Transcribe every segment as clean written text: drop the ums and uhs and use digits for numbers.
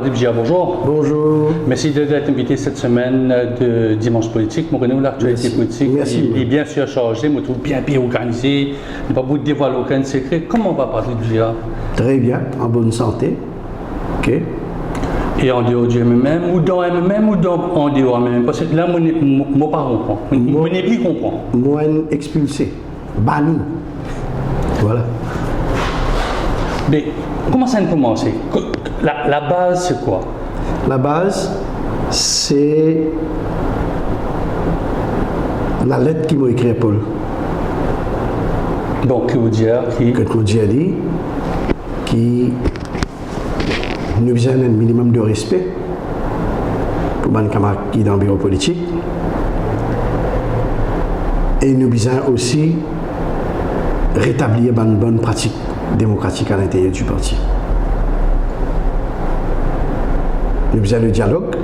Patrick, bonjour. Bonjour. Merci d'être invité cette semaine de Dimanche Politique. Moi, nous, l'actualité politique est bien sûr chargée, je trouve bien organisée. Il n'y a pas beaucoup de dévoiler aucun secret. Comment va Patrick Gia? Très bien, en bonne santé. Ok. Et en dehors du MMM, ou dans MMM, ou en dehors MMM? Parce que là, je ne pas comprendre. Je n'ai plus comprendre. Moi, expulsé, banni. Voilà. Mais comment ça a commencé? La base, c'est quoi? La base, c'est la lettre qui m'a écrit Paul. Donc, que vous dire qui? Que vous dire qui nous besoin un minimum de respect pour les camarades qui sont dans le bureau politique. Et nous besoin aussi rétablir une bonne pratique démocratique à l'intérieur du parti. Nous besoin le dialogue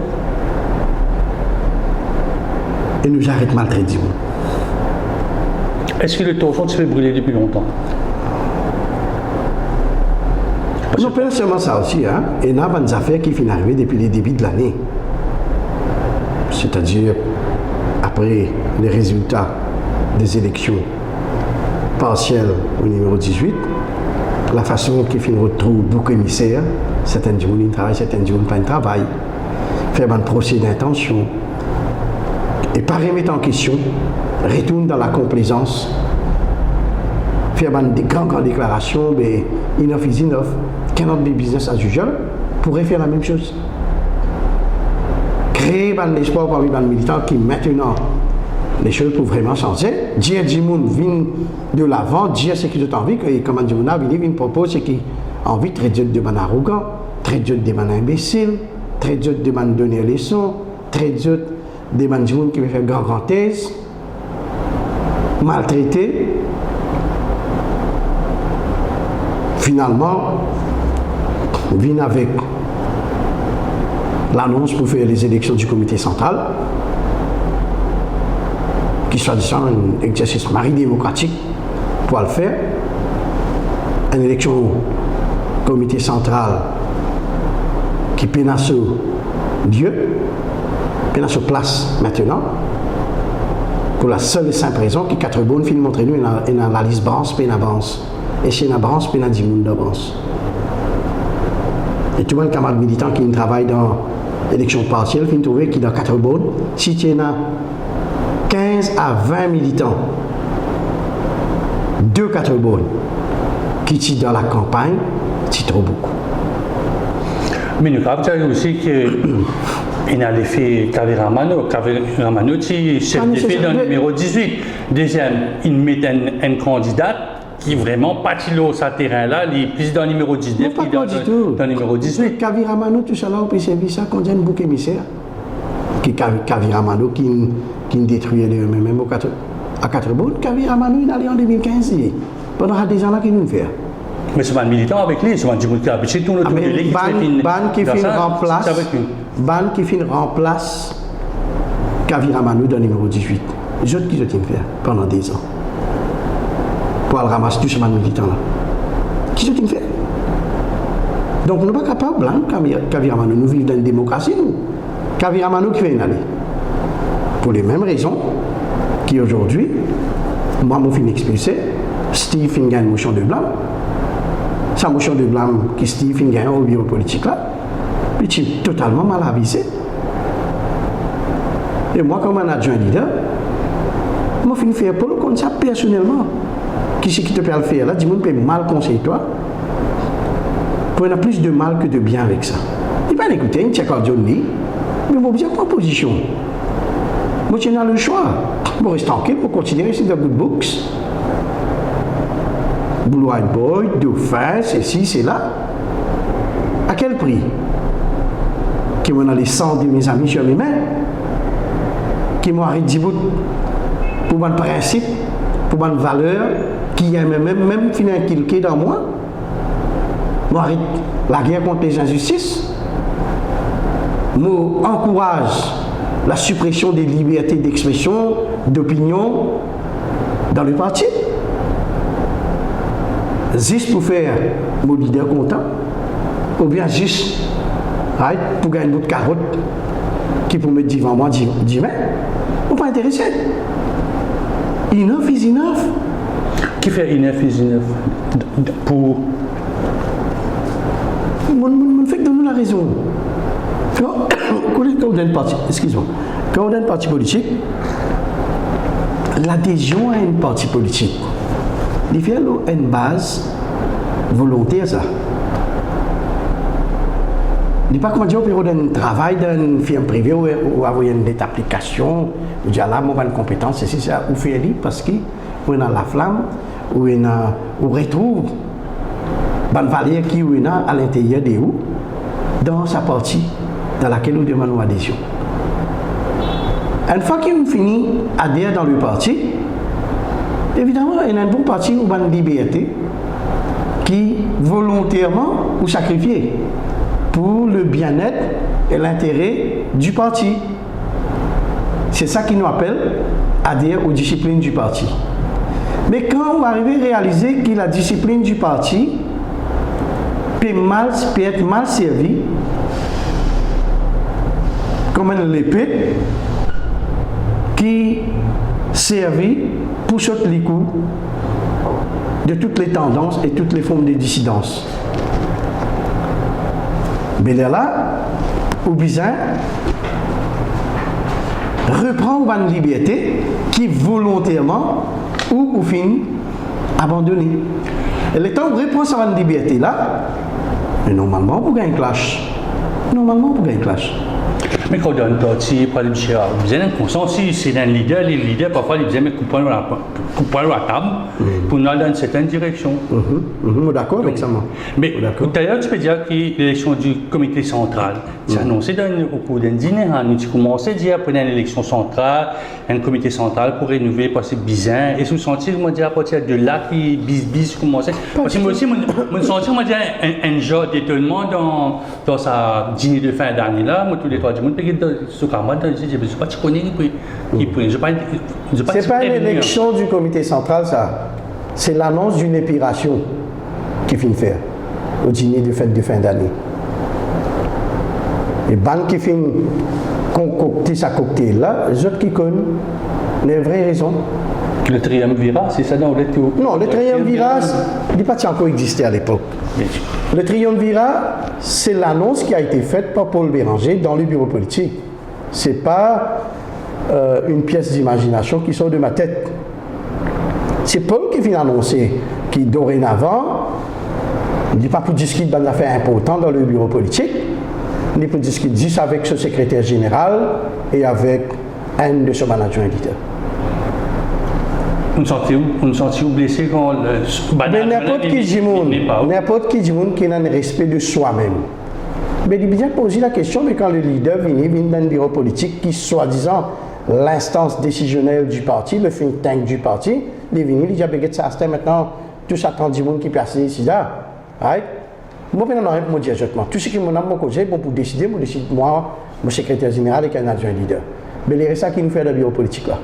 et nous arrêtons de maltraiter. Est-ce que le torchon se fait brûler depuis longtemps? Non, pas seulement ça aussi, hein. Et il y a des affaires qui sont arrivées depuis le début de l'année. C'est-à-dire, après les résultats des élections partielles au numéro 18, la façon qu'il fait retrouve bouc émissaire, certains jours ils travaillent, certains jours ils pas de travail, faire un procès d'intention, et pas remettre en question, retourne dans la complaisance, faire des grandes déclarations, mais enough is enough, cannot be business as usual, pourrait faire la même chose. Créer l'espoir parmi les militants qui maintenant les choses pour vraiment changer. Dire du monde vient de l'avant, dire ce qu'ils ont envie, et comment du monde vient propose ce qu'ils ont envie, très dur de man arrogant, très dur de man imbécile, très dur de man donner les leçons, très dur de man du monde qui veut faire grand thèse, maltraité. Finalement, vient avec l'annonce pour faire les élections du comité central, qui soit un exercice démocratique pour le faire. Une élection comité central qui pénale sur Dieu, pénale sur place maintenant, pour la seule et simple raison que 4 bonnes films montrent nous une analyse branche, pénale avance. Et chez la branche, pénale 10 monde d'avance. Et tout le monde, camarade militant qui travaille dans l'élection partielle, finit trouver qu'il y a 4 bonnes. Si tu as 15 à 20 militants, 2-4 bonnes, qui sont dans la campagne, c'est trop beaucoup. Mais nous avons dit aussi qu'il y a l'effet Kaviramano. Kaviramano, c'est chef d'effet dans le numéro 18. Deuxième, il met un candidat qui vraiment patilo sa terrain-là, il est plus dans le numéro 19 qu'il dans le numéro 18. Kaviramano, tout ça là, on peut servir ça quand il y a un bouc émissaire. Kaviramano qui détruit les mêmes à 4 bonnes. Kaviramano, il est allé en 2015. Pendant des ans là, qu'il nous fait. Mais c'est un militant avec lui, c'est un petit militant. C'est tout le tour de l'équipe. Ban qui fait remplace Kaviramano dans le numéro 18. Les autres qui ont fait pendant des ans. Pour le ramasser tout ce militant là. Qui ont fait? Donc nous ne sommes pas capables, Kaviramano, nous vivons dans une démocratie, nous. Kaviramano qui fait aller. Pour les mêmes raisons qu'aujourd'hui, moi, je suis expulsé, Steve Fingan, motion de blâme. Sa motion de blâme qui Steve Fingan au bureau politique là, puis tu es totalement mal avisé. Et moi, comme un adjoint leader, je suis fait pour le compte ça personnellement. Qui c'est qui te peut le faire là? Dis-moi, peut mal conseiller toi. Pour avoir plus de mal que de bien avec ça. Il va l'écouter, il check out John Lee. Mais vous avez quoi position? Moi, tu as le choix. Vous restez tranquille pour continuer ici dans Good Books. Blue Eyed Boy, Dauphin, c'est ci, c'est là. À quel prix? Qui m'ont les 100 de mes amis sur mes mains. Qui m'ont arrêté pour mon principe, pour mon valeur, qui a même fini inculqué dans moi. Moi, arrête la guerre contre les injustices. Moi, encourage la suppression des libertés d'expression, d'opinion dans le parti. Juste pour faire mon leader content, ou bien juste right, pour gagner un bout de carotte qui pour mettre devant moi, dire mais, on pas intéressé. Enough is enough. Qui fait enough is enough pour... On fait que donne-nous la raison. Quand on donne parti, excuse-moi, quand on donne parti politique, l'adhésion à une parti politique, il fait une base volontaire ça. Il n'est pas comment dire, on peut un travail dans une firme privée ou avoir une application, ou dire là, mon compétence, c'est ça, ou faire parce que on a la flamme, ou on retrouve une valeur qui est à l'intérieur de vous, dans sa partie dans laquelle nous demandons adhésion. Une fois qu'on finit adhérer dans le parti, évidemment, il y a un bon parti ou une liberté qui volontairement ou sacrifié pour le bien-être et l'intérêt du parti. C'est ça qui nous appelle adhérer aux disciplines du parti. Mais quand on va arriver à réaliser que la discipline du parti peut être mal servie, comme une épée qui servit pour sauter les coups de toutes les tendances et toutes les formes de dissidence. Mais là, ou bien, reprend une liberté qui volontairement ou fin abandonnée. Et le temps où on reprend cette liberté là, normalement pour gagner un clash. Mais quand on donne parti, pour aller chercher, vous avez conscience si c'est un leader, les leaders parfois ils aiment couper la table pour nous aller dans une certaine direction. D'accord avec ça. Mais tout à l'heure, tu peux dire que l'élection du comité central, c'est annoncé au cours d'un dîner. Nous avons commencé à dire après l'élection centrale, un comité central pour rénover, passer bizarre. Et sous sentir, moi, dire à partir de là, qui bis commençait. Parce que moi aussi, je sentir, moi, dire un genre d'étonnement dans sa dîner de fin d'année là. Moi, tous les 3 jours, je suis pas tu connais, c'est pas l'élection du comité central, ça. C'est l'annonce d'une épiration qui finit faire au dîner de fête de fin d'année. Et banque qui finit concocter sa cocktail là, les autres qui connaissent les vraies raisons. Le triumvirat, c'est ça dans le tout? Non, le triumvirat, il n'a pas encore existé à l'époque. Le triumvirat, c'est l'annonce qui a été faite par Paul Béranger dans le bureau politique. Ce n'est pas une pièce d'imagination qui sort de ma tête. C'est Paul qui vient annoncer qui dorénavant, il n'est pas pour discuter d'une affaire importante dans le bureau politique, il est pour discuter juste avec ce secrétaire général et avec un de son manager éditeur. On sent blessé quand mais n'importe qui dit qui a un respect de soi-même. Mais il bien poser la question, mais quand le leader vient d'un bureau politique qui, soi-disant, l'instance décisionnelle du parti, le think tank du parti, il est venu, il dit, ça, c'est maintenant, tout ça, 30 personnes qui passent ici, là. Right? Moi, je vais dire exactement. Tout ce qui m'a causé, bon, pour décider, moi, mon secrétaire général et un adjoint leader. Mais c'est ça qui nous fait le bureau politique, là.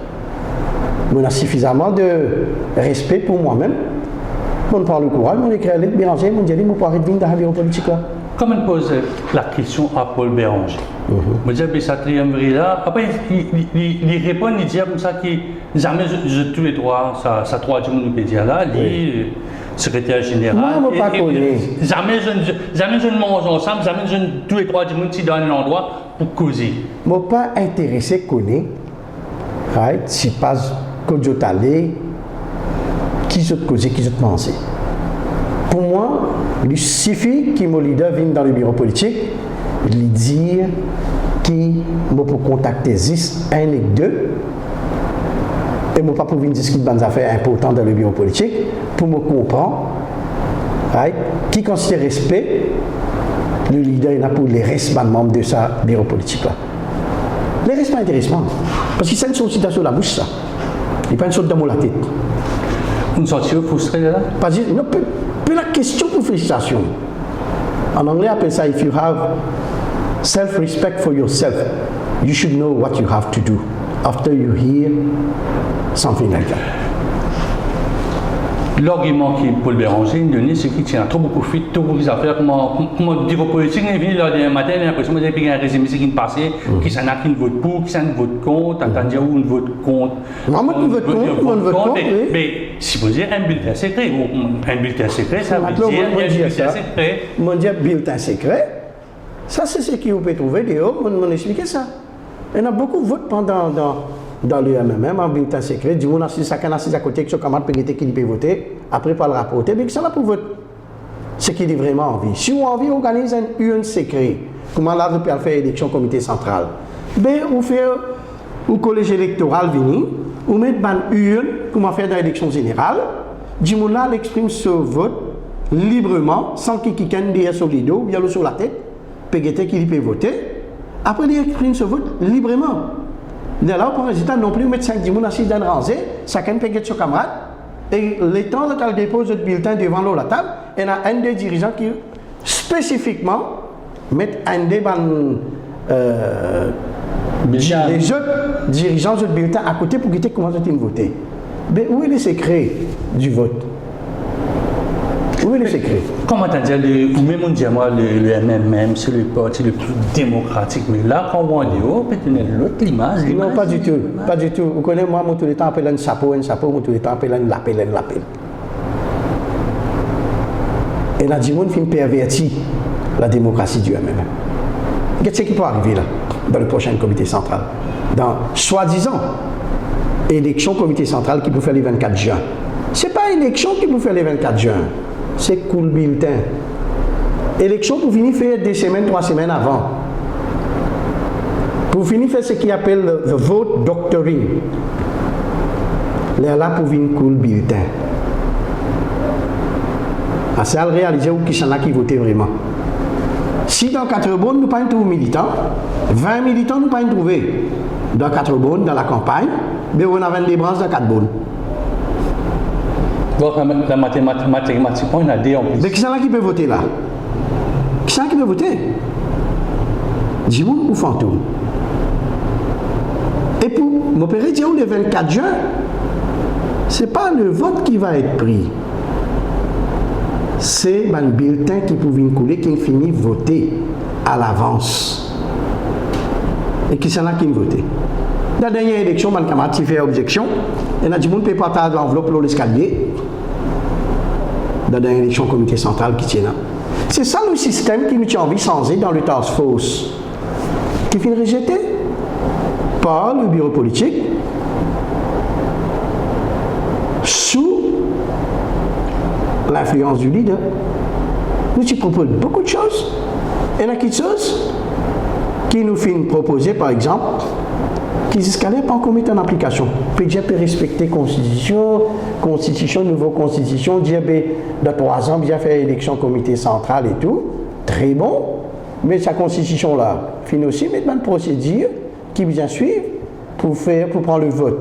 On a suffisamment de respect pour moi-même. On prend le courage, on écrit à l'aide Béranger, on dit, on peut arrêter de venir dans le bureau politique, là. Comme on pose la question à Paul Béranger, on dit, ça triumvirat. Après, il répond, il dit comme ça que jamais je tous les trois, ça 3 jours, nous peut dire là, le secrétaire général. Moi, je ne pas jamais je ne mange ensemble, jamais je tous les 3 jours, nous dans un endroit pour causer. Je ne suis pas intéressé à connaître, right, si pas que je t'allais, qui se causer, qui se penser. Pour moi, il suffit que mon leader vienne dans le bureau politique, lui dire qu'il peut contacter 10, 1 et 2, et je ne peux pas venir discuter des affaires importantes dans le bureau politique, pour me comprendre, right, qui considère respect, le leader il a pour les restes des membres de sa bureau politique là. Les restes pas intéressants, parce que c'est une sorte sur la bouche ça, il n'y a pas une sorte dans la tête. Une sortie frustrée là? Parce que non, la question pour frustration. En anglais, on appelle ça if you have self-respect for yourself, you should know what you have to do after you hear something like that. L'argument qui Paul Béranger donné, c'est qu'il tient trop beaucoup de fuites, trop beaucoup d'affaires. Comment dire aux politiques, il vient le matin, il a l'impression qu'il y a un résumé qui est passé, qui s'en a qui ne vote pour, qui s'en vote contre, attendez où on vote contre. Moi, je vote contre. Mais si vous dites un bulletin secret, un bulletin secret, ça veut dire un bulletin secret. Mon Dieu, bulletin secret, ça c'est ce que vous pouvez trouver dehors, on expliquer ça. Il y en a beaucoup de votes dans le MMM, en bulletin secret, du monde assis à côté, que ce camarade peut qui peut voter, après par le rapporter, mais que ça là pour voter. Ce qu'il est vraiment envie. Si vous avez envie d'organiser une urne secret, comment là vous pouvez faire élection comité central, ben vous faites un collège électoral venir, vous mettez une urne, comment faire dans l'élection générale, du monde là exprime ce vote librement, sans qu'il y ait quelqu'un derrière sur les dos, ou bien sur la tête, peut qui peut voter, après il exprime ce vote librement. De là, pour résultat, non plus, mettre 5 personnes assis dans le rangée, chacun peut être son camarade, et le temps de qu'elle dépose le bulletin devant la table, il y a un des dirigeants qui spécifiquement met un des les autres dirigeants de bulletin à côté pour guetter comment ils voter. Mais où est le secret du vote? Où est le secret? Comment t'as dit, ou même on dit à moi, le MMM, c'est le parti le plus démocratique, mais là, quand on dit, oh, peut-être l'autre l'image. Non, pas du tout, pas du tout. Vous connaissez, moi, tout le temps, appelle un chapeau, moi, tout le temps, appelle un lapel. Et là, du monde, film perverti la démocratie du MMM. Qu'est-ce qui peut arriver là, dans le prochain comité central? Dans, soi-disant, élection comité central qui peut faire les 24 juin. Ce n'est pas élection qui peut faire les 24 juin. C'est cool bulletin. Élection pour finir faire 2 semaines, 3 semaines avant. Pour finir faire ce qu'ils appellent le vote doctoring. Là pour venir cool bulletin. C'est à réaliser où qui sont là qui votent vraiment. Si dans 4 bonnes, nous ne pas trouver militants, 20 militants, nous ne pas trouver. Dans 4 bonnes, dans la campagne, mais on a 22 branches dans 4 bonnes. Donc, la mathématique, on a dit en plus. Mais qui sont là qui peut voter là? Qui sont là qui peut voter? Dis-moi ou fantôme? Et pour m'opérer, dire le 24 juin, ce n'est pas le vote qui va être pris. C'est un bulletin qui pouvait couler, qui finit voter à l'avance. Et qui sont là qui votent. Dans la dernière élection, mon camarade qui fait objection, il y a du monde qui peut partager l'enveloppe pour l'escalier. Dans la dernière élection comité central qui tient là. C'est ça le système qui nous a envie de changer dans le task force. Qui finit rejeté par le bureau politique sous l'influence du leader. Nous te proposons beaucoup de choses. Et il y a quelque chose qui nous fait proposer, par exemple, qui escalait pas encore mettre en application. PDG peut respecter constitution, nouvelle constitution, dire dans 3 ans, bien faire élection comité central et tout. Très bon. Mais sa constitution là, finit aussi mettre une procédure qui vient suivre pour prendre le vote.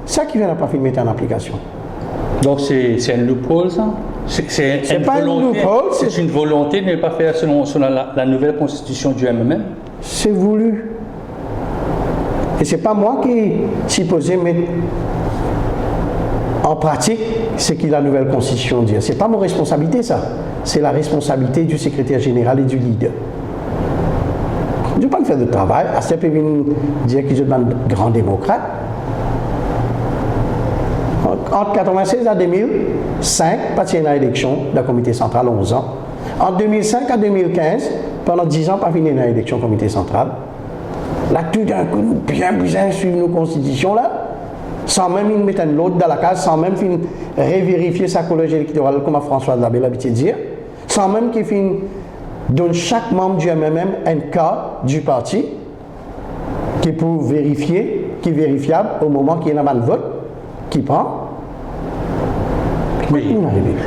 Ça qui vient n'a pas fait mettre en application. Donc c'est un loophole ça? C'est pas un loophole. C'est une volonté de ne pas faire selon la nouvelle constitution du MMM? C'est voulu. Et ce n'est pas moi qui suis supposé mettre en pratique ce que la nouvelle constitution dit. Ce n'est pas mon responsabilité ça. C'est la responsabilité du secrétaire général et du leader. Je ne vais pas faire de travail. À ce point, dire que je suis un grand démocrate. Entre 1996 à 2005, pas de l'élection de la comité central, 11 ans. En 2005 à 2015, pendant 10 ans, pas fini dans l'élection comité central. Là, tout d'un coup, nous bien suivre nos constitutions là, sans même mettre un autre dans la case, sans même révérifier sa collège électorale, comme François Labelle l'habitude de dire, sans même qu'il donne chaque membre du MMM un cas du parti qui peut vérifier, qui est vérifiable au moment qu'il y a un vote, qui prend. Oui,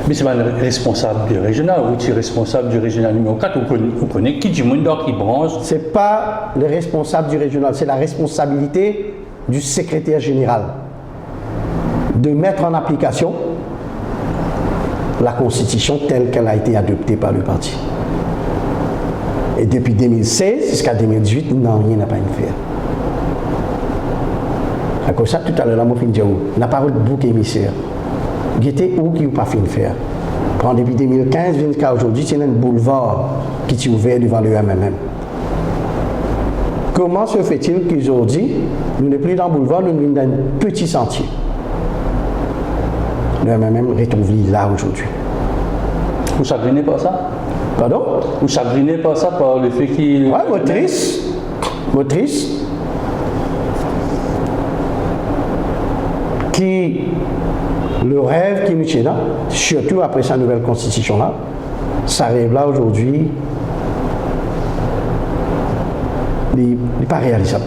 mais c'est pas le responsable du régional, ou tu es responsable du régional numéro 4, vous connaissez qui du monde qui branche? Ce n'est pas le responsable du régional, c'est la responsabilité du secrétaire général de mettre en application la constitution telle qu'elle a été adoptée par le parti. Et depuis 2016 jusqu'à 2018, non, rien n'a pas à faire. À cause de ça, tout à l'heure, on n'a pas de bouc émissaire. Guettez où qui n'a pas fait faire. Prendre depuis 2015 jusqu'à aujourd'hui, c'est un boulevard qui est ouvert devant le MMM. Comment se fait-il qu'aujourd'hui, nous ne sommes plus dans le boulevard, nous sommes dans un petit sentier? Le MMM retrouve là aujourd'hui. Vous chagrinez pas ça? Pardon? Vous chagrinez pas ça par le fait qu'il... Oui, motrice, qui, le rêve qui nous tient là, surtout après sa nouvelle constitution là, ça rêve là aujourd'hui, il n'est pas réalisable.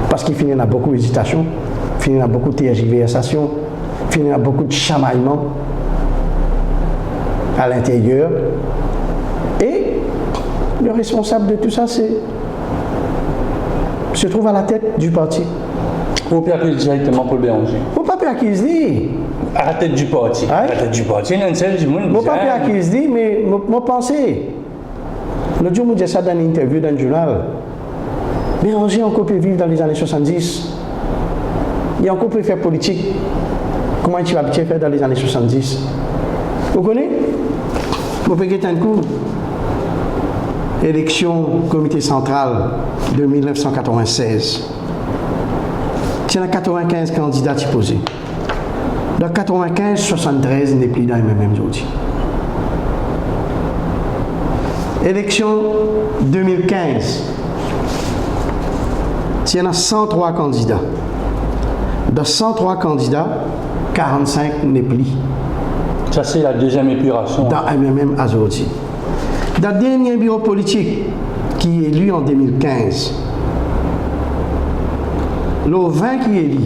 Parce qu'il finit dans beaucoup d'hésitation, finit dans beaucoup de tergiversation, finit dans beaucoup de chamaillement à l'intérieur. Et le responsable de tout ça, se trouve à la tête du parti. Vous pouvez accuser directement Paul Béranger. Vous ne pouvez pas accuser. À la tête du parti. À la tête du parti, il y a une seule du monde. Vous ne pouvez pas accuser, mais moi pensez. L'autre jour, je disais ça dans une interview dans le journal. Béranger encore peut vivre dans les années 70. Il a encore pu faire politique. Comment tu vas faire dans les années 70? Vous connaissez? Vous pouvez un coup. Élection comité central de 1996. Il y a 95 candidats qui posés. Dans 95, 73 n'est plus dans les mêmes aujourd'hui. Élection 2015. Il y en a 103 candidats. Dans 103 candidats, 45 n'est plus. Ça, c'est la deuxième épuration. Dans MMM aujourd'hui. Dans le dernier bureau politique qui est élu en 2015, le 20 qui est élu,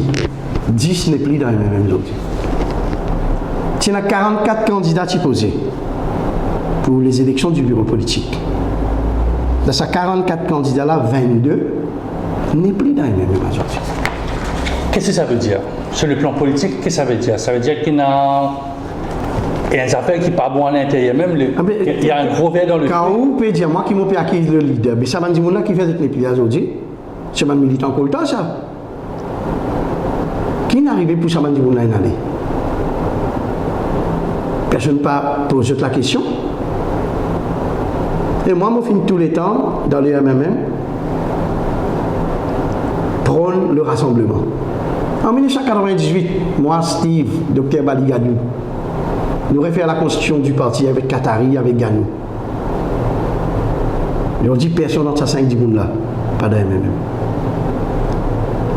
10 n'est plus dans MMM aujourd'hui. Il y en a 44 candidats qui posés pour les élections du bureau politique. Dans ces 44 candidats-là, 22 n'est plus dans MMM aujourd'hui. Qu'est-ce que ça veut dire? Sur le plan politique, qu'est-ce que ça veut dire? Ça veut dire qu'il y a des affaires qui ne sont pas bonnes à l'intérieur même. Il y a un gros verre dans le... Quand vous pouvez dire, moi qui m'ai acquis le leader, mais ça m'a dit, moi qui fait des plis aujourd'hui, c'est un militant pour le temps, ça. Qui n'est arrivé pour ça, m'a dit, moi, une année? Personne n'a pas posé la question. Et moi, je finis tous les temps, dans le MMM, prône le rassemblement. En 1998, moi, Steve, Dr Baligadou, nous réfère à la constitution du parti avec Qatari, avec Ganou. Et on dit personne dans ces 5 monde là, pas dans MMM.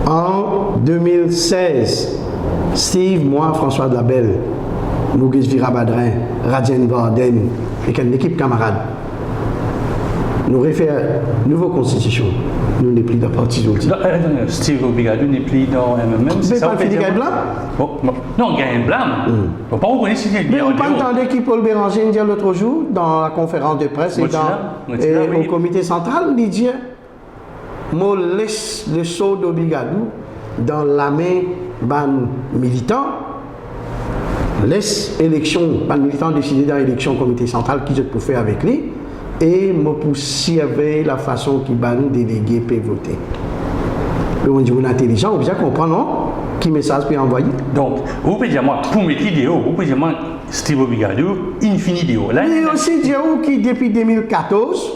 En 2016, Steve, moi, François Delabelle, Maurice Virabadrin, Radjen Varden, et une équipe camarade, nous réfère à nouvelle constitution. Nous n'est plus dans le parti aujourd'hui. Steve Obigadou n'est plus dans MMM. C'est ça, il y a un blanc? Non, il y a un blanc. On ne peut pas reconnaître si il y a un blanc. Mais on pas entendu qui Paul Béranger dire l'autre jour dans la conférence de presse et au comité central, il dit moi laisse le saut d'Obigadou dans la main ban militant, laisse élection, ban militant décider dans l'élection comité central qui je peux faire avec lui. Et me poursuivre la façon qui va nous déléguer peut voter. On dit on est intelligent, on bien comprendre non? Qui message peut envoyer. Donc, vous pouvez dire moi, pour mettre l'idéo, vous pouvez dire moi, Steve Obigadou, infini idéo. Là, il y a aussi dire qui depuis 2014,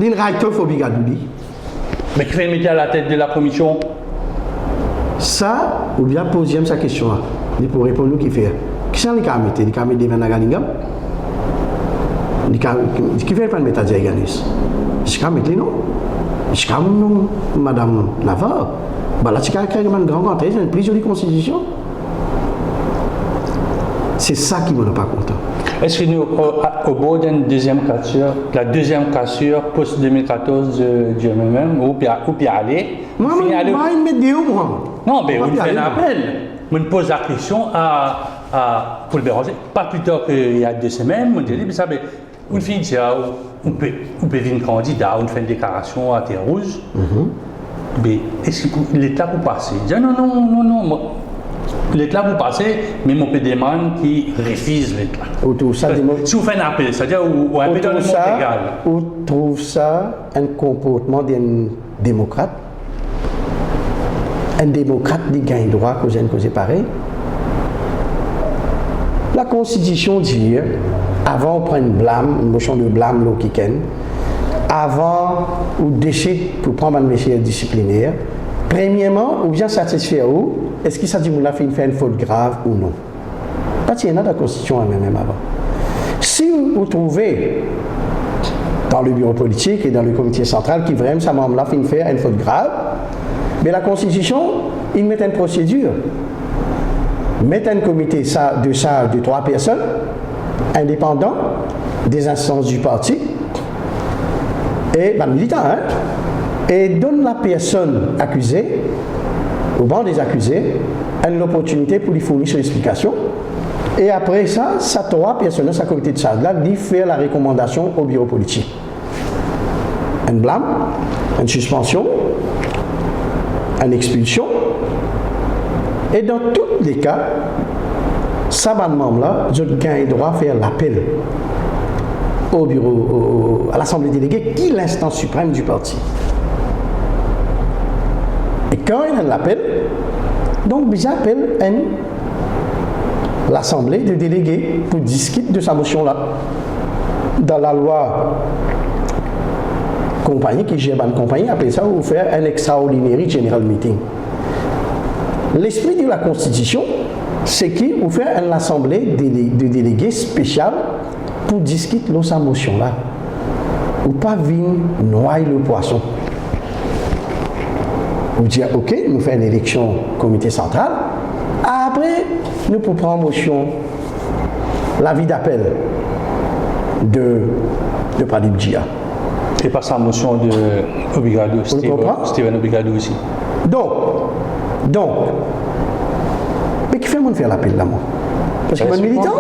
il raille Obigadou. Mais qui fait le métier à la tête de la commission? Ça, ou bien poser sa question là. Il pour répondre nous qui fait. Qui sont les caméras? Les caméras de Vannagalingam? Qui fait pas de mettre à Diaganis? Je vais mettre les noms. Je vais mettre Madame Navarre. Là, tu as créé une grande rentrée, c'est une plus jolie constitution. C'est ça qui ne m'a pas content. Est-ce que nous, au bout d'une deuxième cassure, la deuxième cassure post-2014 du MMM, ou bien aller? Moi, je vais mettre des hauts, moi. Non, mais on fait un appel. On pose la question à Paul Béranger, pas plus tard qu'il y a 2 semaines, on dit, mais ça, on fait on peut venir candidat, on fait une déclaration à Terre Rouge, mais est-ce que l'État peut passer? Il dit non, l'État peut passer, mais mon peut demander qui refuse l'État. Si vous faites un appel, c'est-à-dire ou un peu dans le monde légal. Ou trouve ça un comportement d'un démocrate? Un démocrate qui gagne droit, cause pareil. La Constitution dit, avant on prend une motion de blâme, avant ou décide pour prendre une mesure disciplinaire, premièrement, ou bien satisfaire où, est-ce qu'il s'agit de faire une faute grave ou non? Parce qu'il y en a dans la Constitution même avant. Si vous trouvez dans le bureau politique et dans le comité central qui vraiment ça membre-là fait faire une faute grave, mais la Constitution, il met une procédure. Met un comité de 3 personnes, indépendants, des instances du parti, et militants, et donne la personne accusée, au banc des accusés, une opportunité pour lui fournir son explication. Et après ça, ça 3 personnes, sa comité de charge là, lui fait la recommandation au bureau politique. Un blâme, une suspension, une expulsion. Et dans tous les cas, ça membre-là, je gagne droit à faire l'appel au bureau, à l'Assemblée déléguée, qui est l'instance suprême du parti. Et quand il y a l'appel, donc j'appelle l'Assemblée de délégués pour discuter de sa motion-là. Dans la loi compagnie, qui gère une compagnie, appelle ça, ou faire un extraordinary general meeting. L'esprit de la Constitution, c'est qu'il vous fait une assemblée de délégués spéciale pour discuter de sa motion-là. Ou pas venir noyer le poisson. Vous dire, ok, nous faisons une élection comité central. Après, nous pouvons prendre motion l'avis d'appel de Pradip Jia. Et pas sa motion de Obligado, Steven Obligado aussi. Donc, mais qui fait mon faire l'appel là, moi? Parce que mon militant,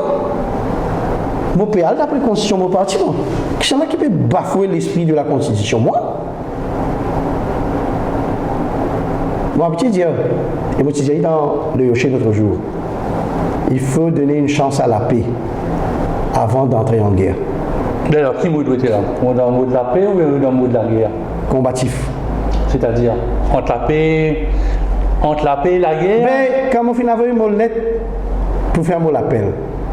mon PA, d'après la Constitution, mon parti, moi. Qui est-ce qui peut bafouer l'esprit de la Constitution, moi? Moi, je dire, et moi, je dis dans le Yoché l'autre jour, il faut donner une chance à la paix avant d'entrer en guerre. D'ailleurs, qui doit être là? On est dans le mot de la paix ou dans le mot de la guerre? Combatif. C'est-à-dire, entre la paix et la guerre? Mais quand on finit avec une lettre pour faire mon appel,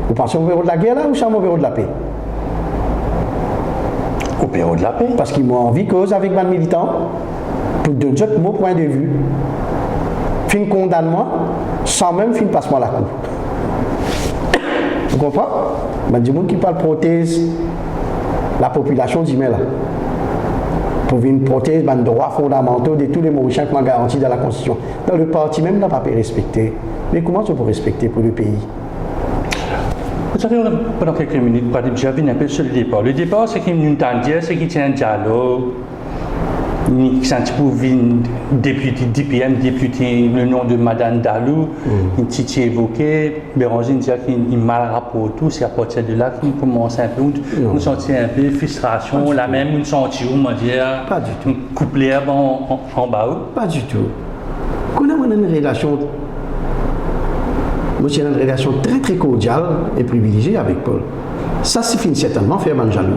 vous pensez au bureau de la guerre là ou au bureau de la paix? Au bureau de la paix. Parce qu'ils m'ont envie cause avec mes militants pour de mon point de vue. Fin condamnement sans même fin passement à la cour. Vous comprenez? Mais du monde qui parle prothèse, la population dit mais là. Pour une prothèse, des droits fondamentaux de tous les Mauriciens qui m'ont garanti dans la Constitution. Dans le parti même, n'a pas pu respecter. Mais comment tu peux respecter pour le pays? Vous savez, pendant quelques minutes, j'avais un peu sur le départ. Le départ, c'est qu'il nous tend dire, c'est qu'il tient un dialogue. Qui s'en pour député, DPM, député, le nom de Madame Dalou, une petite évoqué, Béranger dit qu'il mal rapport tout, c'est à partir de là qu'il commence un peu, on sentit un peu frustration, la même, on sentit, on va dire, pas du tout. Coupe l'herbe en bas. Pas du tout. On a une relation, moi j'ai une relation très très cordiale et privilégiée avec Paul. Ça suffit certainement faire mal jaloux.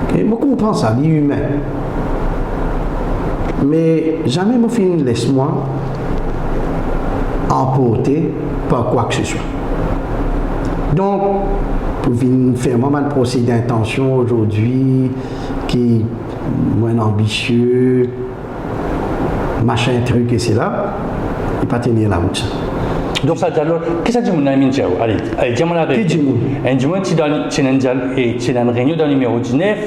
Okay? Moi comprends ça, il est humain. Mais jamais mon film laisse-moi emporter par quoi que ce soit. Donc, pour venir faire un procès d'intention aujourd'hui qui est moins ambitieux, machin truc et c'est là, il ne pas tenir la route. Donc ça alors, qu'est-ce que tu me dis? Allez, dis-moi la vérité. Dis-moi, tu es dans une réunion dans le numéro 19.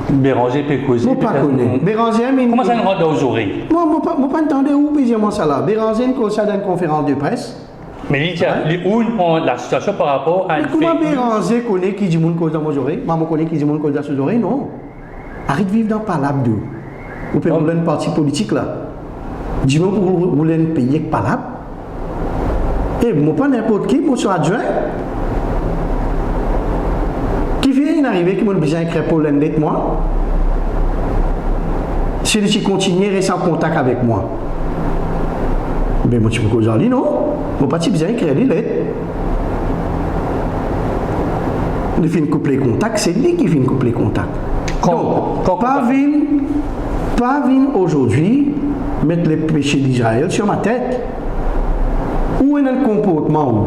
Béranger peut causer. Moi, pas connaître. Béranger, mais. Comment ça nous rend aux oreilles? Moi, pas entendre où moi ça là. Béranger, ça dans une conférence de presse. Mais où on prend la situation par rapport à une. Comment Béranger connaît qui dit mon cause dans mes oreilles? Maman connaît qui dit mon cause dans ses oreilles? Non. Arrête de vivre dans palabre d'eux. Vous pouvez rouler un parti politique là. Dis-moi pour rouler un pays avec palabre. Et moi, pas n'importe qui, moi, je suis adjoint. Qui vient d'arriver, qui m'a besoin d'écrire pour l'un d'être moi. Celui qui continue à rester en contact avec moi. Mais moi, tu peux causer en ligne, non? Mon parti besoin d'écrire les lettres. Il fait une couple de contacts, c'est lui qui fait une couple de contacts. Donc, pas venir aujourd'hui mettre les péchés d'Israël sur ma tête. Où est le comportement où?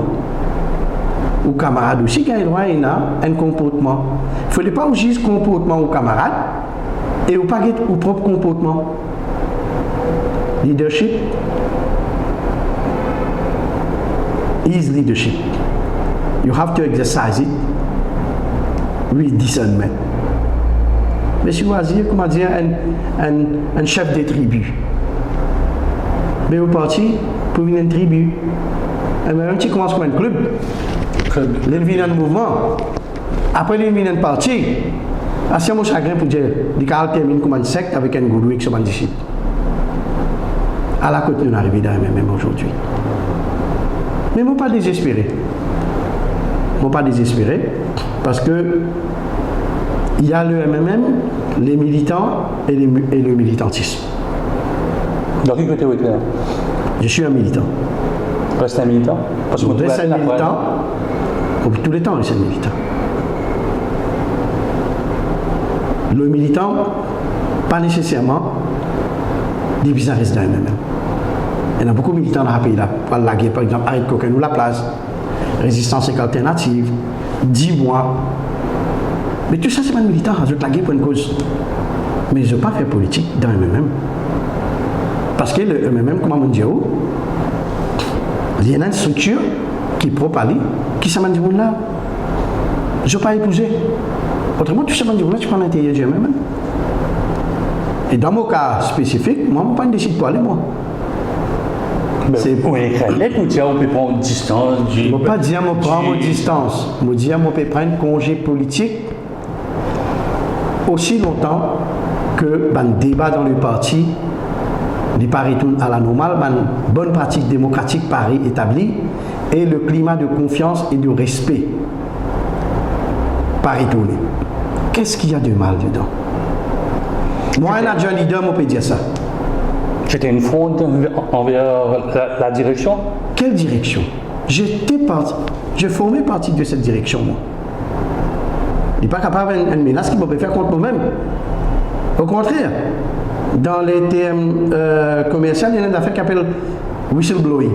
ou camarade aussi qui a le droit à un comportement. Il ne faut pas juger le comportement aux camarades et ou pas au propre comportement. Leadership is leadership. You have to exercise it with discernment. Mais choisir, comment dire, un chef de tribu. Mais au parti, pour venir une tribu. Et même si tu commences comme un club, il vient un mouvement. Après, il vient un parti. C'est mon chagrin pour dire, il termine comme un secte avec un gourou qui se bandit. À la côte, nous arrivons dans même aujourd'hui. Mais je ne pas désespéré. Je ne pas désespéré parce que il y a le MMM, les militants et le militantisme. Dans quel côté vous êtes là? Je suis un militant. Reste un militant? Parce que reste un militant. Tous les temps, je suis un militant. Le militant, pas nécessairement, des bizarres restent dans le MMM. Il y a beaucoup de militants dans le pays, par exemple, Arrête Coquin ou La Place, Résistance et Alternative, 10 mois. Mais tout ça, c'est pas un militant, je la guerre pour une cause. Mais je ne veux pas faire politique dans le MMM. Parce que le MMM, comme on dit, il y a une structure qui est propre à lui, qui s'amène du monde là. Je ne veux pas épouser. Autrement, tout ça, du monde là, tu prends l'intérieur du MMM. Et dans mon cas spécifique, moi, je ne peux pas décider pour aller, moi. C'est pour écrire lettre ou dire on peut prendre distance du. Je ne peux pas dire on prend distance. Je peux dire on peut prendre congé politique aussi longtemps que le débat dans le parti retourne à la normale, une bonne pratique démocratique paraît établie et le climat de confiance et de respect paraît tourner. Qu'est-ce qu'il y a de mal dedans? Moi, un adjoint leader, je peux dire ça. C'était une fronde envers la direction? Quelle direction? Je formais partie de cette direction, moi. Je n'est pas capable d'une menace qui peut faire contre nous-mêmes. Au contraire, dans les termes commerciaux, il y a une affaire qui s'appelle whistleblowing.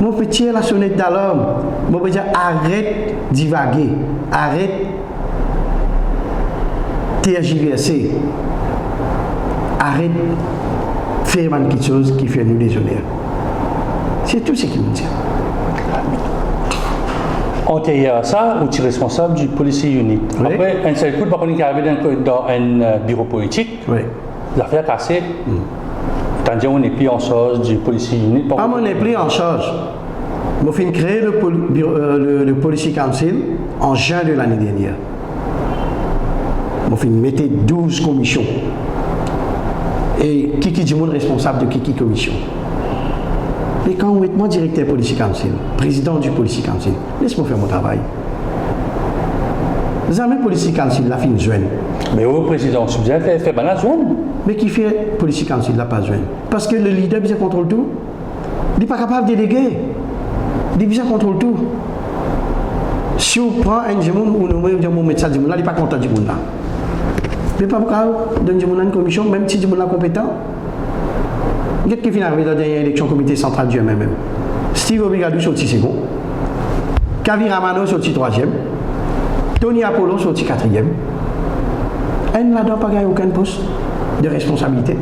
Mon petit la sonnette d'alarme. Mon petit arrête de divaguer, arrête de tergiverser, arrête de faire quelque chose qui fait nous déshonneur. C'est tout ce qu'il me dit. Antérieur à ça, vous êtes responsable du policier unique. Oui. Après, un seul coup, par contre, il est arrivé dans un bureau politique. Oui. L'affaire cassée. C'est-à-dire on n'est plus en charge du policier unique. Pas on n'est plus en charge. Je suis créé le Policy Council en juin de l'année dernière. Je suis mis 12 commissions. Et qui dit monde responsable de qui commission? Mais quand vous êtes moi directeur Policy Council, président du Policy Council, laisse-moi faire mon travail. Les amis Policy Council la fin de juin. Mais au président subsidiaire fait la juin. Mais qui fait Policy Council la pas juin? Parce que le leader bien contrôle tout. Il n'est pas capable de déléguer. Il bien contrôle tout. Si on prend un gens ou nous médecin du monde là, il n'est pas content du monde là. Il n'est pas capable de donner une commission, même si du monde là compétent. Qu'est-ce qui vient arriver dans la dernière élection comité central du MMM? Steve Obigadou sorti second, Kavi Ramano sorti troisième, Tony Apollo sorti quatrième. Elle n'a pas gagné aucun poste de responsabilité.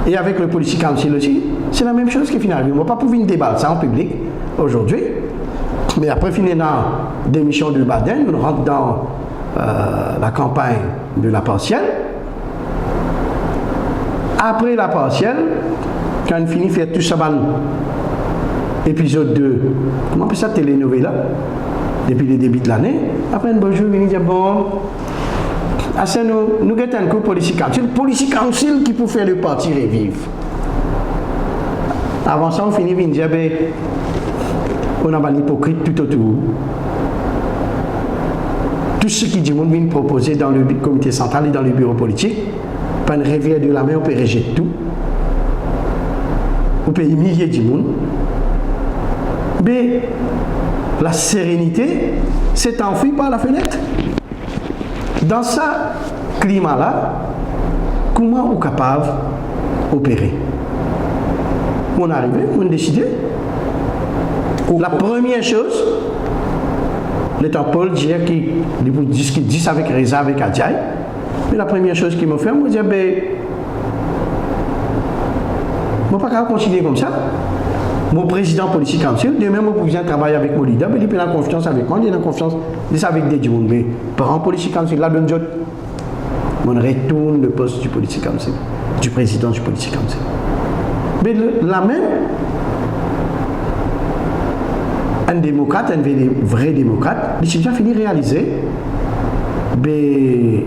Et avec le Policy Council aussi, c'est la même chose qui vient arriver. On ne va pas pouvoir débattre ça en public aujourd'hui, mais après finir dans la démission de Baden, on rentre dans la campagne de la partielle. Après la partielle, quand on finit de faire tout ça, épisode 2, comment on appelle ça, télénovela, depuis le début de l'année, après un bon jour, on dit bon, nous avons un coup Policy Council qui peut faire le parti revivre. Avant ça, on finit de dire on a un hypocrite tout autour. Tout ce qui dit, on vient proposer dans le comité central et dans le bureau politique. Pas une rivière de la main, on peut rejeter tout. On peut humilier du monde. Mais la sérénité s'est enfuie par la fenêtre. Dans ce climat-là, comment on est capable d'opérer? On est arrivé, on a décidé. La première chose, l'état Paul dit qu'il dit ça avec Reza, avec Adjaï, mais la première chose qu'il m'a fait, moi, dire, ben, je ne peux pas continuer comme ça. Mon président politique council, demain, mon président travaille avec mon leader, mais il a confiance avec moi, il a confiance avec des gens. Mais par un politique council, là, donne job. On retourne le poste du politique council, du président du politique council. Mais la même, un démocrate, un vrai démocrate, il s'est déjà fini de réaliser, mais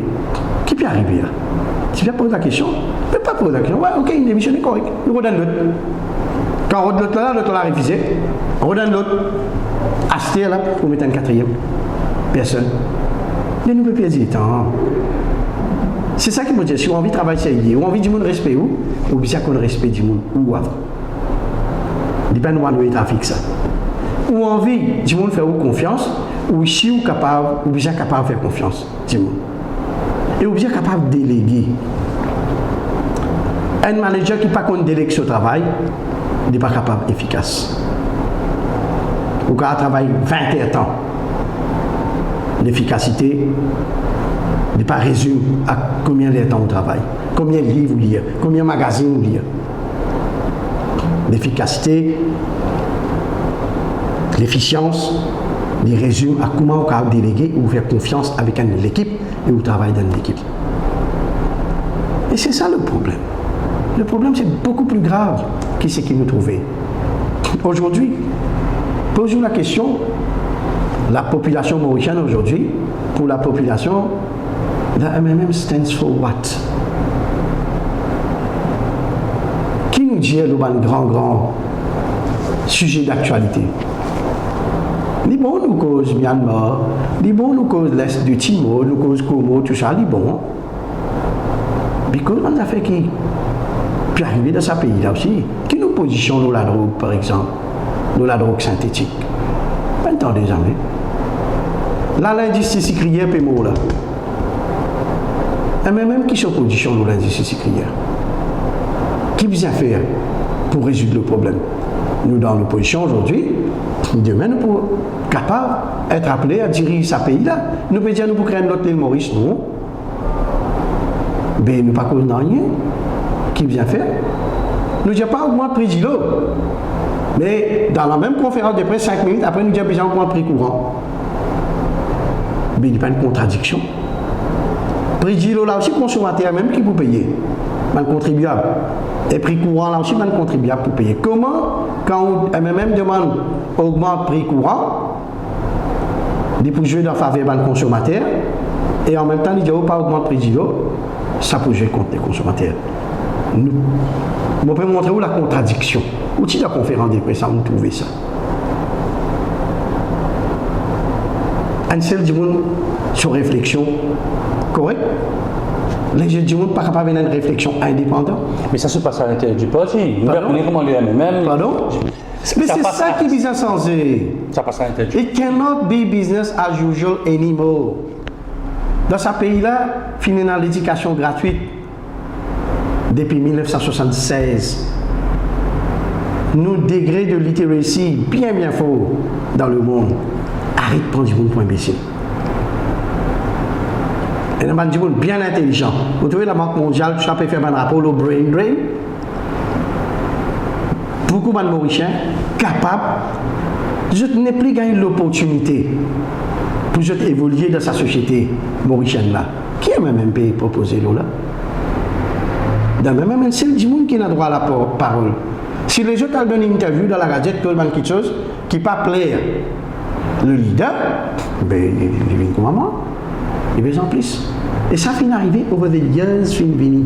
qui peut arriver là? Si bien pose la question, mais pas poser la question, ouais, ok, une démission est correcte, nous redonnons l'autre. Quand on redonne l'autre l'a révisé, on redonne l'autre, acheter là pour mettre un quatrième. Personne. Mais nous ne pouvons pas dire tant. C'est ça qui me dit, si on a envie de travailler sérieux, ou envie du monde respect ou bien qu'on respect du monde, ou avant. Il n'y a pas de trafic ça. Ou envie du monde faire confiance, ou si ou capable, ou bien capable de faire confiance du monde. Et ou bien capable de déléguer. Un manager qui n'est pas contre déléguer son travail, n'est pas capable efficace. Ou quand on travaille 21 temps, l'efficacité n'est pas résumée à combien de temps on travaille, combien de livres on lit, combien de magazines on lit. L'efficacité, l'efficience, les résume à comment on peut déléguer ou faire confiance avec l'équipe et on travaille dans l'équipe. Et c'est ça le problème. Le problème, c'est beaucoup plus grave que ce qu'il nous trouvait. Aujourd'hui, posons la question, la population mauricienne aujourd'hui, pour la population, la MMM stands for what? Qui nous dit le grand sujet d'actualité? Les bons nous causent Myanmar, les bons nous causent l'Est du Timor, nous causent Como, tout ça, les bons. Parce qu'on a fait qui puis arriver dans ce pays-là aussi, qui nous positionne dans la drogue, par exemple, dans la drogue synthétique. Pas le temps des années. Là, l'injustice sucrière, puis mot là. Et même qui se positionne dans l'injustice sucrière. Qui vient faire pour résoudre le problème? Nous, dans l'opposition aujourd'hui, demain, nous pouvons capables d'être appelés à diriger ce pays-là. Nous pouvons dire, nous pouvons créer notre île Maurice, non. Mais nous ne pas cause rien. Qui vient faire? Nous ne disons pas augmenter le prix de l'eau. Mais dans la même conférence de presse, 5 minutes après, nous disons besoin d'augmenter le prix courant. Mais il n'y a pas une contradiction. Le prix de l'eau, là aussi, consommateur même qui peut payer. Le contribuable. Et le prix courant, là aussi, le contribuable pour payer. Comment, quand MMM demande augmente le prix courant, il peut jouer dans faveur du consommateur, et en même temps, il dit pas augmenter le prix de l'eau, ça peut jouer contre les consommateurs. Nous, on peut montrer où la contradiction. Où est la conférence de presse, on trouve ça. Un seul du monde sur réflexion correcte. Les gens du monde ne sont pas capables de faire une réflexion indépendante. Mais ça se passe à l'intérieur du parti. Nous apprenons comment les MMM. Pardon? Mais c'est ça qui est business censé. Ça passe à l'intérieur du It cannot be business as usual anymore. Dans ce pays-là, fini dans l'éducation gratuite. Depuis 1976, nos degrés de littératie bien fort dans le monde. Arrête de prendre du monde pour imbécile. Et nous avons du monde bien intelligent. Vous trouvez la Banque mondiale, je peux faire un rapport au brain drain. Beaucoup de Mauriciens capables, je n'ai plus gagné l'opportunité pour évoluer dans sa société mauricienne là. Qui a même pays proposé là? Dans même c'est du monde qui a droit à la parole. Si les autres donnent une interview dans la gazette, quelque chose qui ne pas plaire le leader, ben, il vient comme moi. Il vient en plus. Et ça finit arrivé over the years, finit.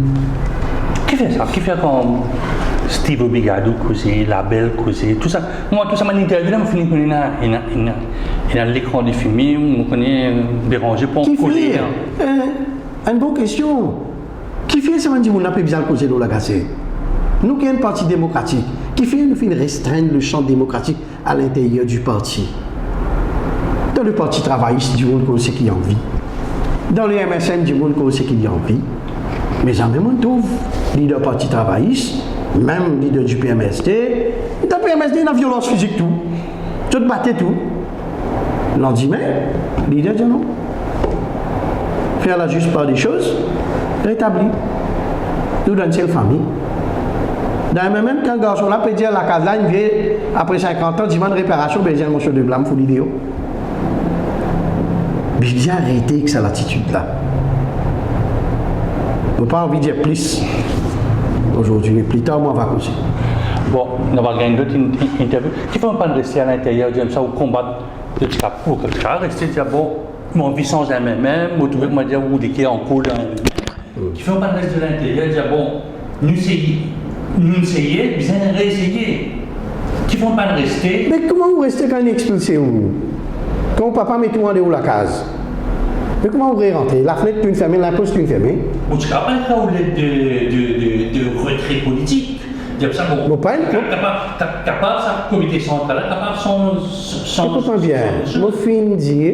Qui fait ça? Qui fait comme Steve Obigadou, la belle, tout ça? Moi, tout ça, mon interview, je finis par l'écran des films, je connais Béranger pour coller. Une bonne question. Qui fait ça, on dit, on n'a pas besoin de causer dans la gazette. Nous qui sommes un parti démocratique, qui fait nous restreindre le champ démocratique à l'intérieur du parti. Dans le parti travailliste, du monde qu'on sait qu'il y a envie. Dans le MSN, du monde qu'on sait qu'il y a envie. Mais en même temps, on trouve leader parti travailliste, même leader du PMSD. Dans le PMSD, il y a la violence physique tout. Tout battait tout. Lendemain, l'idée dit non. Faire la juste part des choses, rétablir. Nous donne la famille. D'ailleurs, même quand un garçon là peut dire la case là, il vient après 50 ans, demande réparation, ben il dit mon cheveu de blâme, il faut l'idée. Mais bien arrêter avec cette attitude-là. Je n'ai pas envie de dire plus aujourd'hui, mais plus tard, moi, on va causer. Bon, on va gagner d'autres interviews. Qui font pas rester à l'intérieur, j'aime ça, ou combattre le cap pour quelque chose, rester dire bon, mon vie sans un même, ou trouver moi dire ou des qui en cours. Qui font pas rester à l'intérieur, dire bon, nous essayons, bien réessayer. Qui font pas rester. Mais comment vous restez quand on est expulsé où? Quand papa met tout en dehors de la case. Mais comment vous pouvez rentrer? La fenêtre est fermée, la poste est fermée. Ou tu n'as pas un cas de retrait politique. Ça, bon, capable, ça, comité central, capable son. Écoute-moi bien, je finis de dire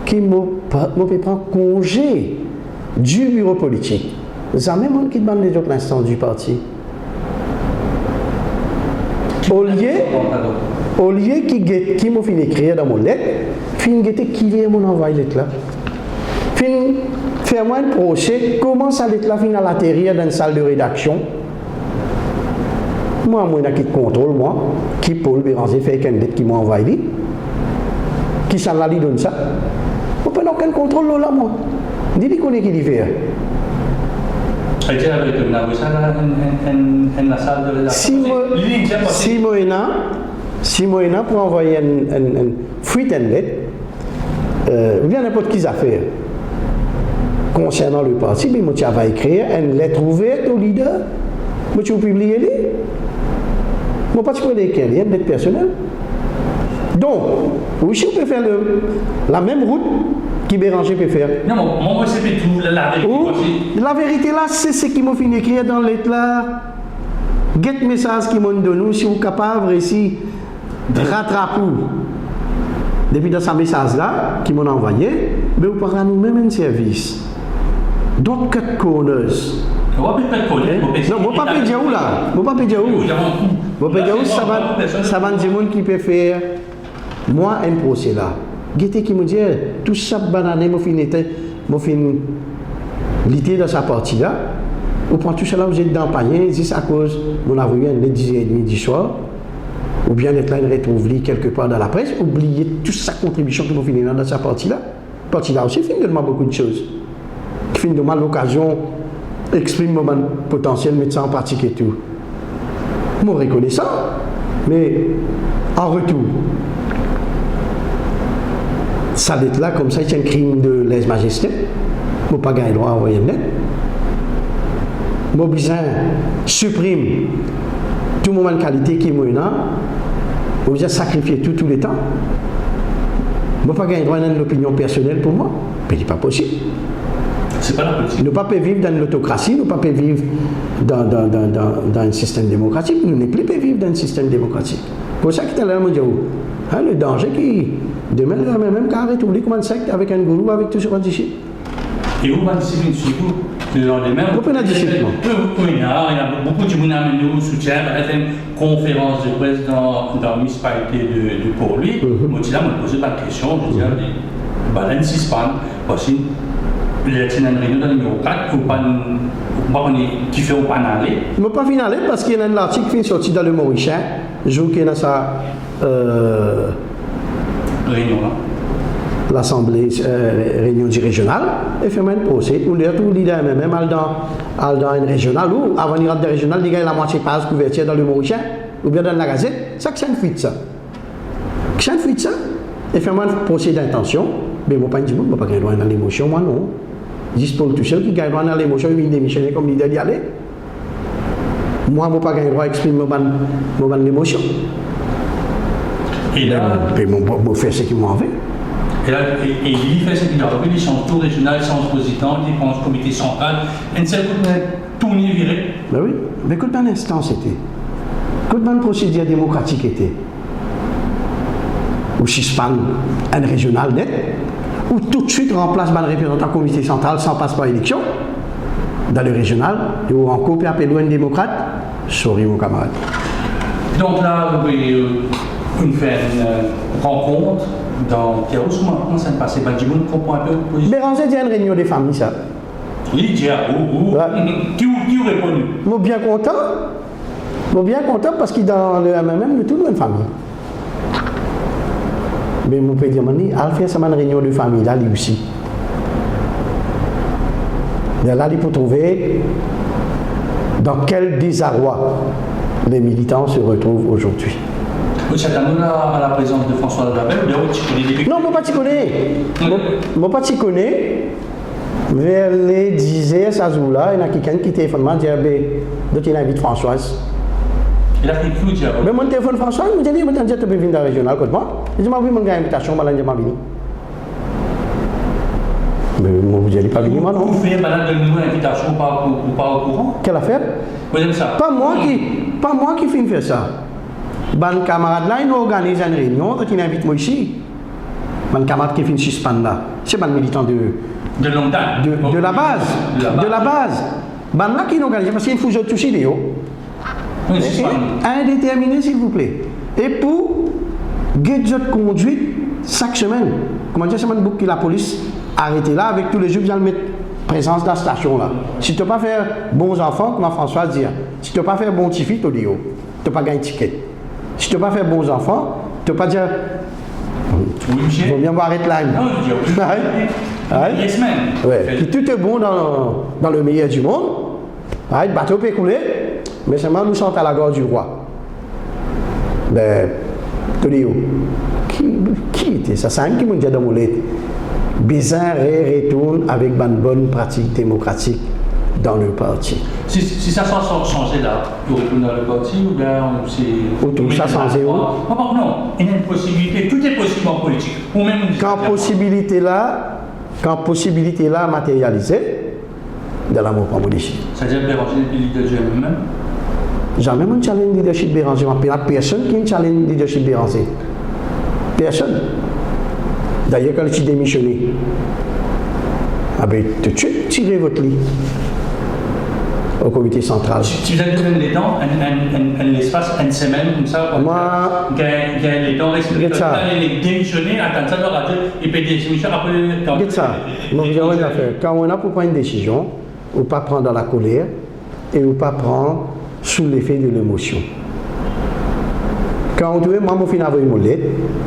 qu'il peut prendre congé du bureau politique. Ça même monde qui demande les autres instants du parti. Au lieu qui m'a fini écrire dans mon lettre, fin guetter qui est mon envoyé lettre là. Fin faire-moi un procès, comment ça lettre là fin à l'atterrir dans une salle de rédaction. Moi, je qui contrôle, moi, qui Paul Béranger fait qu'un lettre qui m'a envoyé, qui s'en l'a dit donne ça. Je n'ai pas aucun contrôle là, moi. Dis-lui qu'on est qui dit faire. C'est-à-dire avec la salle de rédaction. Si moi, pour envoyer une fuite en lettre, ou bien n'importe qui affaire concernant le parti, mais moi, tu vas écrire une lettre ouverte au leader. Moi, tu vas publier les. Moi, pas tu peux écrire une lettre personnelle. Donc, oui, on peut faire la même route qui Béranger peut faire. Non, moi, c'est tout la vérité. La vérité là, c'est ce qui m'a fait écrire dans la lettre là. Get message qui m'ont donné, si vous êtes capable ici de rattraper. Depuis dans ce message là, qui m'ont envoyé, mais vous parlez nous-mêmes un service. Donc, quatre corners. Non, moi pas pédé où là. Moi pas pédé où. Moi pédé où ça va dire monde qui peut faire moi un procès là. Guettez qui me dit tout ça banane moi fin l'idée dans sa partie là. Vous prenez tout ça là vous êtes dans panier, c'est à cause mon avoué un 10h30 du soir ou bien être là il retrouve quelque part dans la presse, oubliez toute sa contribution que vous finissez dans sa partie là. Partie là aussi fin de beaucoup de choses. Fin de mal l'occasion exprime mon potentiel médecin en pratique et tout. Je me reconnais ça, mais en retour, ça d'être là comme ça, c'est un crime de lèse-majesté. Je n'ai pas gagné le droit à envoyer une lettre. Mon besoin supprime tout moment de qualité qui est maintenant. Mon besoin sacrifier tout le temps. Je n'ai pas gagné le droit à une opinion personnelle pour moi. Mais ce n'est pas possible. C'est pas la politique. Nous ne pouvons pas vivre dans l'autocratie, nous ne pouvons pas vivre dans un système démocratique, nous ne pouvons pas vivre dans un système démocratique. Pour ça que tu as l'air de dire, le danger qui demain, même quand la République commence avec un gourou, avec tout ce qu'on dit ici. Et où va discipline surtout le lendemain? Pourquoi la discipline? Il y a beaucoup de gens qui nous soutiennent. Il y a une conférence de presse dans la municipalité de Port-Louis. Moi, je me pose pas de questions. Je dis, il y a aussi. Il y a une réunion dans le numéro 4 qui fait au panalé. Je ne vais pas finaler parce qu'il y a un article qui est sorti dans le Mauricien. Je vois qu'il y a sa réunion là. L'Assemblée réunion du régional et fait un procès. On dit tout l'idée même dans une régionale ou avant d'y rentrer régional, il y a la moitié page couverture dans le Mauricien ou bien dans la Gazette. Ça que c'est une fuite ça. C'est une fuite ça. Et fait un procès d'intention. Mais je ne vais pas dire, je ne vais pas gagner dans l'émotion, moi non. Juste pour tout seul qui gagne dans l'émotion, il vient démissionner comme leader d'y aller. Moi, je ne vais pas gagner droit à exprimer mon émotion. Et là, je fais ce qu'il m'a envie. Et là, il fait ce qu'il a envie, il change tout régional, il change président, il pense comité central, et c'est tout viré. Ben oui, mais écoute un instant c'était. Écoute une procédure démocratique était. Ou suspend un régional net, ou tout de suite remplace un représentant comité central sans passe par élection, dans le régional, ou encore puis appelle un démocrate, sorry mon camarade. Donc là, faut faire une rencontre dans Kéros, comment ça se passe? Du monde comprend un peu l'opposition. Béranger dit une réunion des familles, ça. Lydia, qui répond? Je suis bien content. Je suis bien content parce que dans le MMM, nous tous une famille. Mais je peux dire, al faire une réunion de famille, là, lui aussi. Là, il faut trouver dans quel désarroi les militants se retrouvent aujourd'hui. Vous êtes à la présence de François Labelle ou bien tu connais des... Non, je ne pas t'y connais. Vers les 10h, ça joue là, il y a quelqu'un qui téléphone, il dit, d'autres il invite Françoise. Il a écrit où, mais mon téléphone Françoise, je me dis, tu peux venir dans la régionale, côté moi. Je dis, j'ai une invitation, je vais venir. Mais moi, vous n'allez pas venir, moi, non. Vous faites madame de nous invitation ou pas au courant? Quelle affaire? Vous aimez ça? Pas moi qui finis faire ça. Ban camarade là, il organise une réunion, il invite moi ici. Ban camarade qui finit suspendre là. C'est ban militant de longue date. De la base. De la base. Ban là qui organise, parce qu'il y a une fusion de tous les indéterminé, s'il vous plaît. Et pour guider de conduite chaque semaine. Comment dire, semaine que la police arrêté là avec tous les jours, ils mettre présence dans la station là. Si tu ne peux pas faire bons enfants, comme François dit, si tu ne peux pas faire bon petit fils, tu ne peux pas gagner ticket. Si tu ne peux pas faire bons enfants, tu ne peux pas dire. Il faut bien arrêter là. Non, je dis les semaines. Ouais. Puis tout est bon dans le meilleur du monde. Le bateau peut couler, mais seulement nous sommes à la gorge du roi. Ben, tu dis, qui était ça? C'est un qui m'a dit dans mon lit. Bizarre retourne avec une bonne pratique démocratique dans le parti. Si ça s'en changer là, pour retourner dans le parti ou bien c'est... Tout ça changer où? Non, il y a une possibilité, tout est possible en politique. Ou même quand possibilité là matérialisée, de l'amour pour modifier. C'est-à-dire Béranger le leader du MMM? Jamais un challenge leadership Béranger. Il n'y a personne qui a un challenge leadership Béranger. Personne. D'ailleurs, quand tu démissionné, tout de suite, tirez votre lit au comité central. Si vous avez donné les temps, un espace, une semaine, comme ça, gagne les temps, les démissionner, attendre ça, leur dire, il peut démissionner après. Regarde ça. Quand on a pour prendre une décision, ou pas prendre dans la colère, et ou pas prendre sous l'effet de l'émotion. Quand on trouve, moi, je finis avec une molette,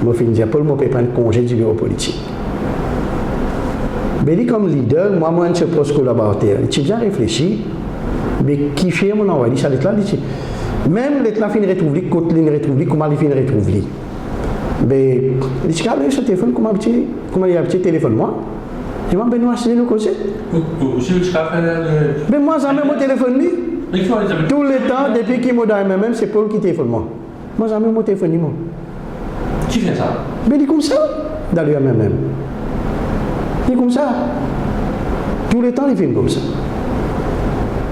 je finis dire, Paul, je peux prendre congé du bureau politique. Mais comme leader, moi, je suis poste collaborateur. J'ai bien réfléchi, mais qui fait mon envoi? Ça l'État, même l'État finit retrouver, côté ligne retrouver, comment il finit retrouver? Mais, je dis, ce téléphone, comment il y a un petit téléphone, moi? Je dis, Benoît, c'est nous causer. Mais moi, j'ai même mon téléphone, tout le temps, depuis qu'il m'a donné même, c'est Paul qui téléphone moi. Moi, j'ai même mon téléphone, moi. Qui fait ça? Mais il est comme ça, dans le MMM. Il est comme ça. Tout le temps, il fait comme ça.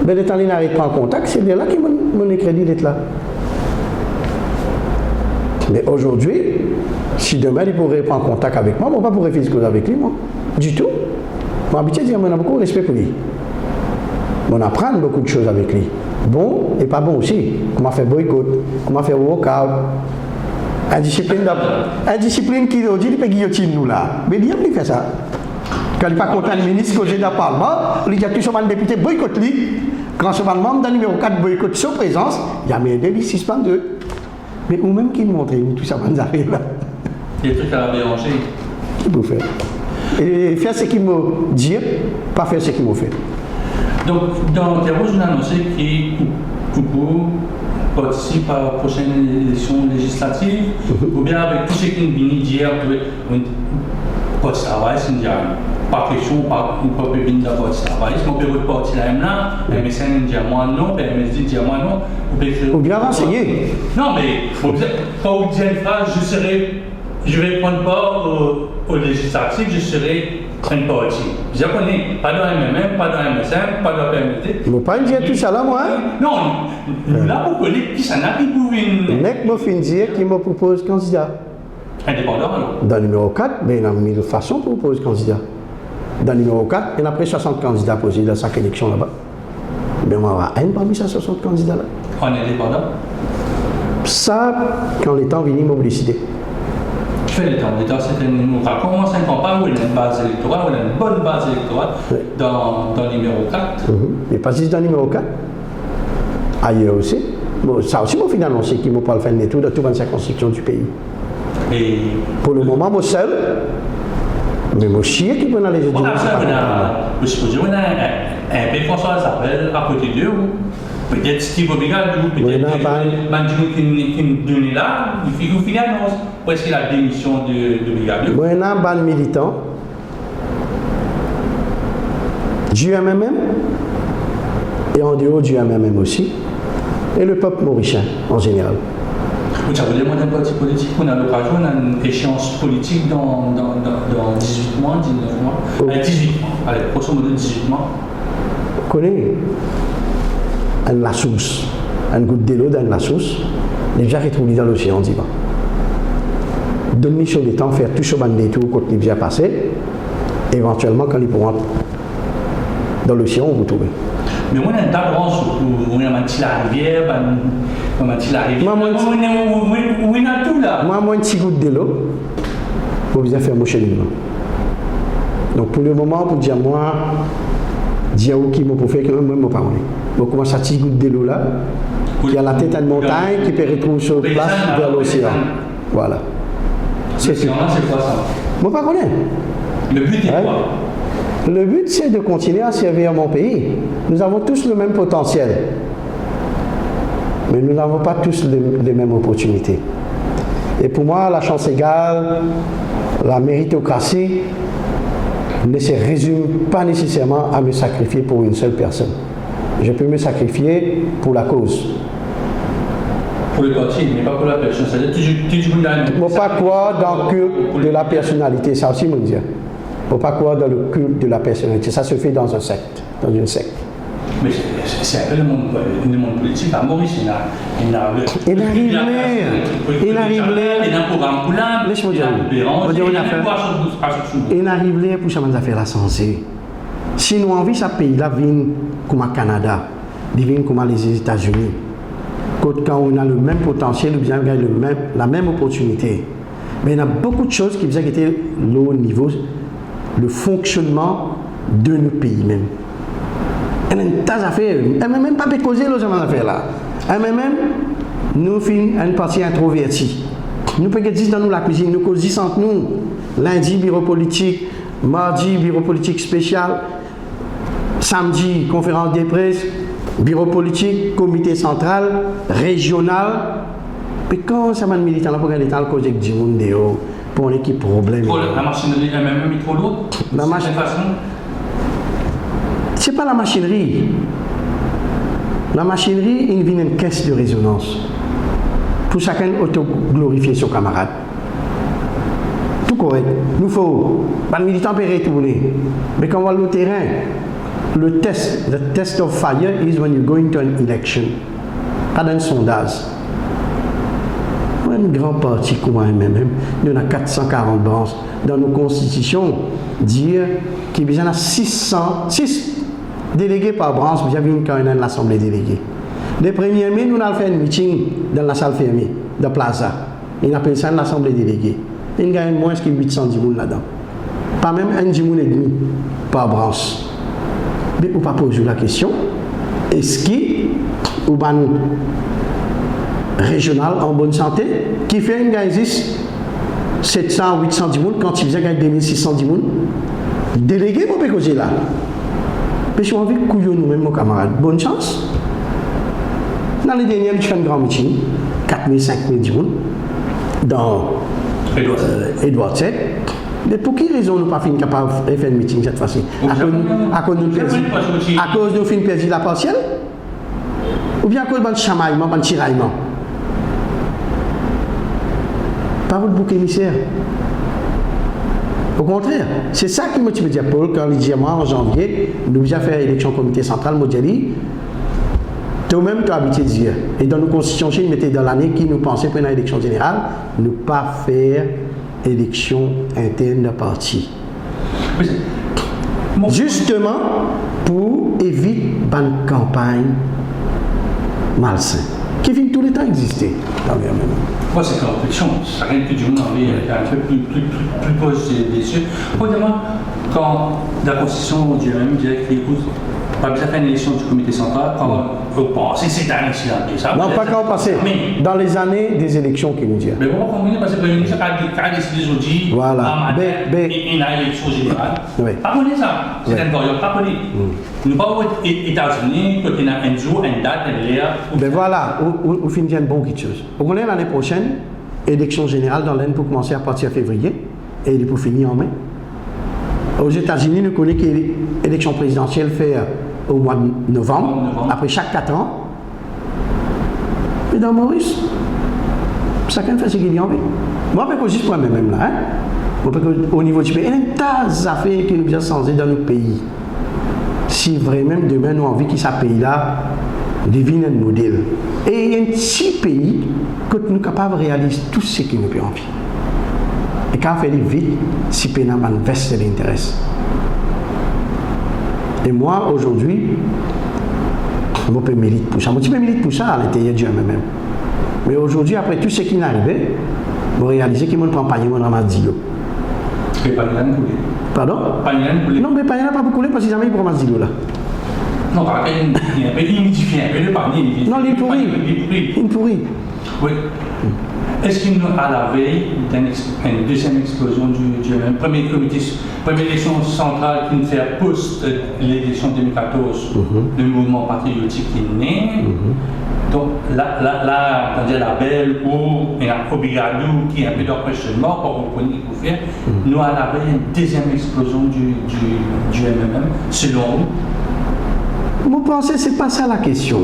Mais le temps, il n'arrête pas en contact, c'est là qu'il m'a crédit d'être là. Mais aujourd'hui, si demain, il pourrait prendre contact avec moi, je ne vais pas pourrais faire ce que avec lui, moi. Du tout. Mon habitude, c'est que j'ai beaucoup de respect pour lui. On apprend beaucoup de choses avec lui. Bon et pas bon aussi. Comment faire boycott, comment faire workout. Indiscipline qui dit qu'il peut guillotine nous là. Mais il a plus fait ça. Quand il n'est pas content du ministre qui est dans le Parlement, il dit que tout ce député boycotte lui. Quand ce membre dans le numéro 4 boycotte sa présence, il y a mis un délit suspendu. Mais ou même qui montre tout ça, vous avez là. Des trucs à la Béranger. Qui peut faire? Et faire ce qu'il m'a dit, pas faire ce qu'il m'a fait. Donc, dans Kéros, on a annoncé que Koupou participe à la prochaine élection législative, ou bien avec tout ce qui vient d'hier, pas de travail, c'est pas question, pas de venir de travail. Si on peut repartir là, mais c'est un diamant non, mais c'est un diamment non. Ou bien renseigner. Non, mais quand vous dites une phrase, je vais prendre part aux législatives, je serai un parti. Je connais pas dans MMM, pas dans MSM, pas dans PMT. Vous ne pouvez pas dire tout ça là, moi? Non, là, vous connaissez qui ça n'a pas pu. Nek me fin dire qui me propose candidat. Indépendant alors? Dans le numéro 4, il y a une façon pour proposer candidat. Dans le numéro 4, il y a près de 60 candidats posés dans chaque élection là-bas. Mais moi, il y a un parmi ces 60 candidats là. En indépendant? Ça, quand les temps viennent, vous décidez. Fait le temps. L'État, c'est on va commencer une campagne où il y a une base électorale, où il y a une bonne base électorale dans le numéro 4. Mais pas juste dans le numéro 4. Ailleurs aussi. Bon, ça aussi, moi, finalement, c'est qui ne pas le faire tout dans toutes les circonscriptions du pays. Et pour le moment, moi seul, mais moi chier qui peut aller les autres. Je suppose qu'on a un pays François s'appelle à côté d'eux, ou peut-être Steve Obigal, ou peut-être Mandjou qui nous donne là, il faut finir annonce. Où est-ce qu'il a la démission de Obigal? Moi, il y a un ban militant, du MMM, et en dehors du MMM aussi, et le peuple mauricien en général. Vous avez demandé un parti politique, on a l'occasion, on a une échéance politique dans 18 mois, 19 mois, 18 mois, allez, grosso modo 18 mois. Vous connaissez la source, un goutte d'eau dans la source, les déjà retrouvés dans l'océan, on dit pas. Donne-nous sur le temps, faire tout ce bande de tours quand il vient passer, éventuellement quand ils pourront dans l'océan, vous trouvez. Mais on a un d'avance où on a menti la rivière, on a menti la rivière. On a tout là. Moi, un petit goutte de l'eau, pour bien faire mon cheminement. Donc pour le moment, pour dire moi, dire où qui m'a pour faire que moi, je ne pas. Donc comment ça, petit goutte de l'eau là, qui a la tête à une montagne, qui peut retrouver sur place vers l'océan. Voilà. C'est quoi ça? Moi, pas connaître. Le but est quoi? Le but, c'est de continuer à servir mon pays. Nous avons tous le même potentiel. Mais nous n'avons pas tous les mêmes opportunités. Et pour moi, la chance égale, la méritocratie ne se résume pas nécessairement à me sacrifier pour une seule personne. Je peux me sacrifier pour la cause. Pour le parti, mais pas pour la personne. C'est-à-dire toujours dans pas quoi dans le culte de la personnalité, ça aussi, mon Dieu. Il ne faut pas croire dans le culte de la personnalité. Ça se fait dans un secte, dans une secte. Mais c'est un peu le monde politique à Maurice. Il arrive là. Laisse-moi dire. Il arrive là pour changer affaires la sensée. Si nous envie ce pays-là, vienne comme le Canada, vienne comme les États-Unis, quand on a le même potentiel, ou bien la même opportunité. Mais il y a beaucoup de choses qui étaient au niveau le fonctionnement de nos pays même. Il y a une tas d'affaires. Elle n'a même pas causer les affaires là. Elle même nous finissons une partie introvertie. Nous pouvons dire dans nous la cuisine, nous causons entre nous. Lundi, bureau politique, mardi, bureau politique spécial, samedi, conférence des presses, bureau politique, comité central, régional. Mais quand ça m'a militant, là, pour regarder dans le cause du monde, pour un équipe problème. La machinerie elle-même est trop lourde. C'est pas la machinerie. La machinerie, il vient une caisse de résonance. Pour chacun auto-glorifier son camarade. Tout correct. Nous faut. Le militant peut retourner. Mais quand on va au terrain, the test of fire is when you go into an election. Pas dans un sondage. Un grand parti comme MMM, il y en a 440 branches dans nos constitutions, dire qu'il y en a 6 délégués par branche, vous avez quand on a l'Assemblée déléguée. Le 1er mai, nous avons fait un meeting dans la salle fermée, de Plaza. Ils appellent ça l'Assemblée déléguée. Il y a moins que 810 personnes là-dedans. Pas même 1 10 et demi par branche. Mais on ne peut pas poser la question, est-ce qu'il ou régional en bonne santé, qui fait un gars 700, 810 personnes, quand il faisait gagner 2610 personnes, délégué pour pécoser là. Mais je suis envie de couiller nous-mêmes, mon camarade. Bonne chance. Dans les derniers, je fais un grand meeting, 4000, 5000 personnes, dans Edouard VII. Mais pour quelle raison nous n'avons pas fini capable de faire un meeting cette fois-ci? À cause de nous fin perdu la partielle? Ou bien à cause de chamaillement, de tiraillement? Pas votre bouc émissaire. Au contraire, c'est ça qui motive Paul quand il dit moi en janvier, nous avons fait l'élection comité central, Modiali. Toi-même, tu as habitué de dire. Et dans nos constitutions, nous mettons dans l'année qui nous pensait pour une élection générale, ne pas faire élection interne de parti. Justement, pour éviter une campagne malsaine. qui finit tout le temps exister dans le MMM. Moi, c'est une réflexion. Ça rien que du monde en vie, un peu plus proche des cieux. Évidemment, quand la Constitution du MMM disait qu'il écoute, pas besoin de faire une élection du comité central, quand au passé, c'est un incident. Non, pas quand au passé, dans les années des élections qu'il nous dit. Mais pourquoi combiner parce que le Premier ministre a décidé aujourd'hui, voilà. il y a une élection générale. Oui. Pas connaître ça, c'est un variant, pas connaître. Nous ne pas aux États-Unis, quand il y a un jour, une date, une l'air. Ben voilà, on finit une bonne chose. On connaît l'année prochaine, élection générale dans l'Inde pour commencer à partir en février et il est pour finir en mai. Aux États-Unis, nous connaissons que l'élection présidentielle fait au mois de novembre, après chaque 4 ans. Mais dans Maurice, chacun fait ce qu'il y a envie. Moi, je peux juste pour moi-même là. Au niveau du pays, il y a un tas d'affaires qui nous ont changé dans notre pays. Si vraiment demain nous avons envie que ce pays-là devienne un modèle. Et il y a un petit pays que nous sommes capables de réaliser tout ce qui nous fait envie. Et quand on fait vite, si on a un veste de l'intérêt. Et moi, aujourd'hui, je milite pour ça. Je milite pour ça à l'intérieur du MMM. Mais aujourd'hui, après tout ce qui est arrivé, je réalise que je ne prends pas de ramasse-dilo. Et pas de couler. Pardon? Pas de couler. Non, mais pas de pas pour couler parce que jamais il prend ramasse-dilo là. Non, pas qu'il y a un peu humidifié, un peu de panier. Non, il est pourri. Il est pourri. Oui. Est-ce qu'il nous a la veille d'une deuxième explosion du MMM, première élection centrale qui nous fait post l'élection 2014, le mouvement patriotique qui est né. Donc là, on dit la belle ou un Obigadou qui est un peu de questionnement pour vous connaître pour faire, nous a la veille une deuxième explosion du MMM, selon vous. Vous pensez que ce n'est pas ça la question?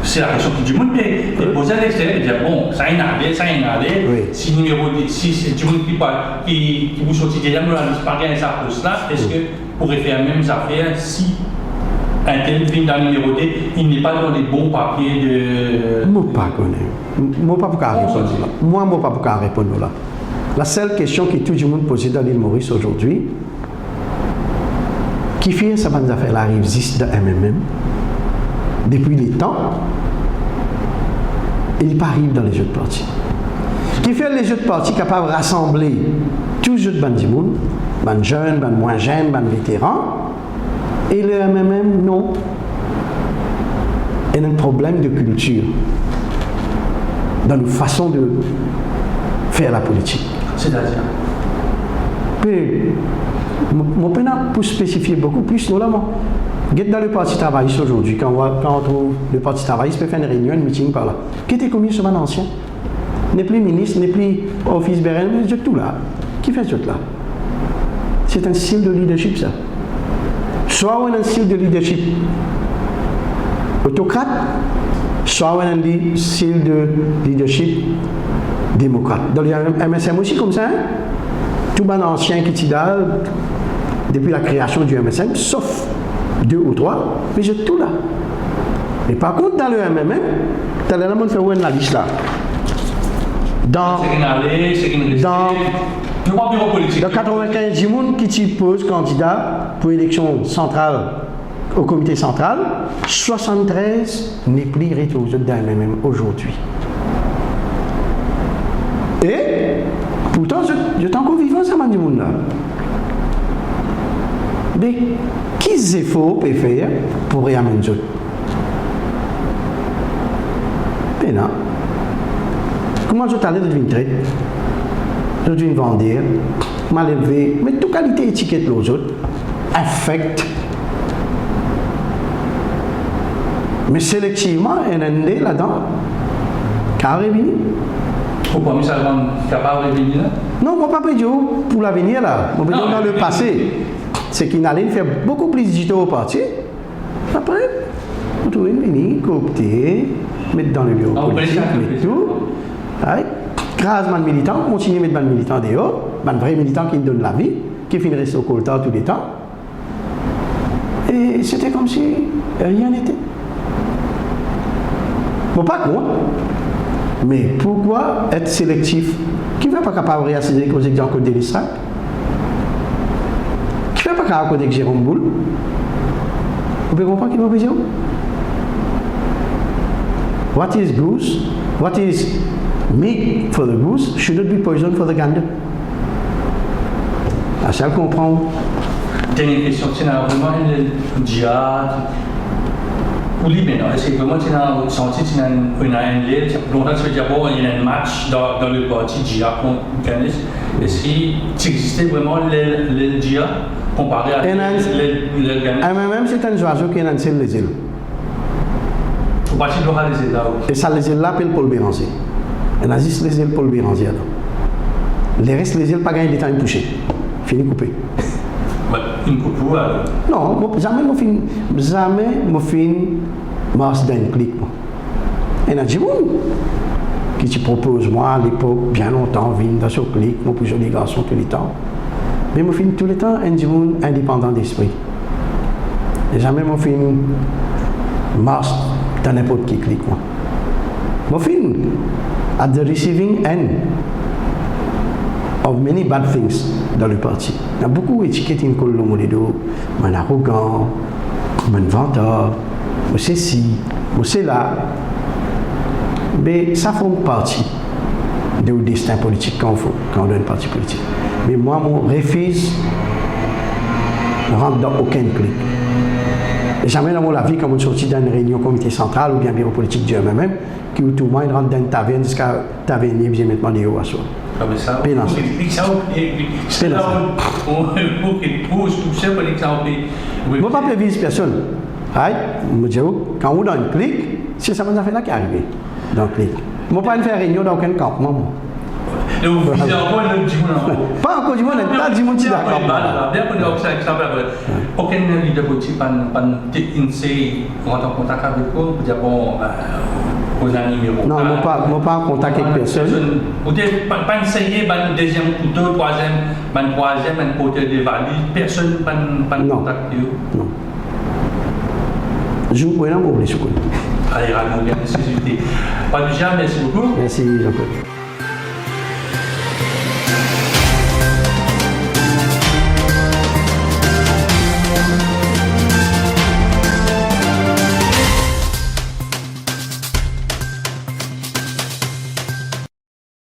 C'est la question que du monde peut poser à l'extérieur et dire bon, ça y est allé, oui. Si numéro 10, si du monde qui vous sortit déjà, nous allons pas gagner sa poste là, est-ce que vous pourrez faire la même affaire si un tel vient dans le numéro 2, il n'est pas dans les bons papiers de. Moi, pas connais. Moi, pas pour répondre là. Moi, pas pour répondre là. La seule question que tout le monde pose dans l'île Maurice aujourd'hui, qui fait ça va nous faire la résiste de MMM depuis les temps, il pas arrive dans les autres partis. Qui fait les autres partis capables de rassembler tous les autres bandimouns, ban jeunes, ban moins jeunes, ban vétérans, et le MMM, non. Il y a un problème de culture dans nos façons de faire la politique. C'est-à-dire mon pénal pour spécifier beaucoup plus, notamment. Dans le Parti travailliste aujourd'hui, quand on trouve le Parti travailliste, peut faire une réunion, un meeting par là. Qui était commis sur un ancien? N'est plus ministre, n'est plus office BRN, mais tout là. Qui fait tout là? C'est un style de leadership, ça. Soit on a un style de leadership autocrate, soit on a un style de leadership démocrate. Dans le MSM aussi, comme ça, hein? Tout le monde ancien qui est là, depuis la création du MSM, sauf 2 ou 3, mais j'ai tout là. Mais par contre, dans le MMM, tu as le monde fait où la liste là. Dans 95 personnes qui posent candidat pour l'élection centrale au comité central, 73 n'est plus rétrouvés dans le MMM aujourd'hui. Et pourtant, je suis encore vivant, ça m'a dit monde là. Mais quels efforts on peut faire pour réamener ça? Mais non. Comment je t'allais devenir traite? Je deviens vendre, mal élevé, mais toute qualité étiquette les autres, affecte. Mais sélectivement, il y a un idée là-dedans. Carrément. Pourquoi nous sommes capables de venir là? Non, moi pas dire pour l'avenir là. Moi dire dans le passé. C'est qu'il allait faire beaucoup plus digital au parti. Après, on trouve une venir, coopter, mettre dans le bureau politique, mettre tout. Grâce à mes militants, continuer à mettre mes militants dehors, mes vrais militants qui me donnent la vie, qui finissent au coltan tous les temps. Et c'était comme si rien n'était. Bon, pas quoi. Mais pourquoi être sélectif? Qui ne va pas capable de réassiser aux exemples de l'Israël? Qui ne va pas capable de Jérôme Boule? Vous pouvez comprendre qui m'a besoin? What is goose, what is meat for the goose should not be poison for the gander. À ça comprendre. Dernière question, c'est vraiment le djihad. Ou maintenant, est-ce que vraiment tu as senti que tu as un lien, longtemps tu veux dire, bon, il y a un match dans le parti djihad contre Ganes. Est-ce qu'il existait vraiment le djihad comparé à le Ganes? Même c'est un oiseau qui est dans les îles. Au parti de l'oral, les îles là. Et ça, les îles là, c'est le Paul Béranger. Il y a juste les îles Paul Béranger là. Les restes, les îles, pas gagné des temps de toucher. Fini coupé. Une coupe. Non, jamais je fin marche d'un clic. Et il y a des gens qui te proposent, moi, à l'époque, bien longtemps, vine dans ce clic, moi, pour joli garçon tout le temps. Mais je fin tout le temps un gens indépendant d'esprit. Et jamais je fin marche dans n'importe qui clic. Je fin at the receiving end of many bad things dans le parti. Il y a beaucoup d'étiquettes in Colo Moledo, man arrogant, man venteur, c'est ci, c'est là. Mais ça forme partie du destin politique quand on donne un parti politique. Mais moi, mon refuse ne rentre dans aucun clic. Et jamais dans ma vie, quand on sortit d'une réunion comité central ou bien bureau politique du même, qui tout le monde rentre dans une taverne jusqu'à tavernier, j'ai maintenant des hauts à soi. Ça, je ne peux pas préviser personne. Je dis, quand on dans un clic, c'est ça qu'on a fait là qui est arrivé. Dans le clic. Je ne peux pas faire réunion dans aucun campement. Et vous visez encore le Djimoun. Pas encore Djimoun, on est pas Djimoun qui est d'accord. Bien qu'on ait observé ça, aucun leader politique rentre en contact avec vous pour dire bon, aux numéros. Non, je ne pas en contact avec personne. Vous n'avez pas essayé un deuxième couteau, troisième, un côté de valise, personne pas en contact avec vous. Non. Je vous prie, vous oubliez ce coup. Allez, Rano, bien, merci. Pas du jamais, merci beaucoup. Merci, Jean-Claude.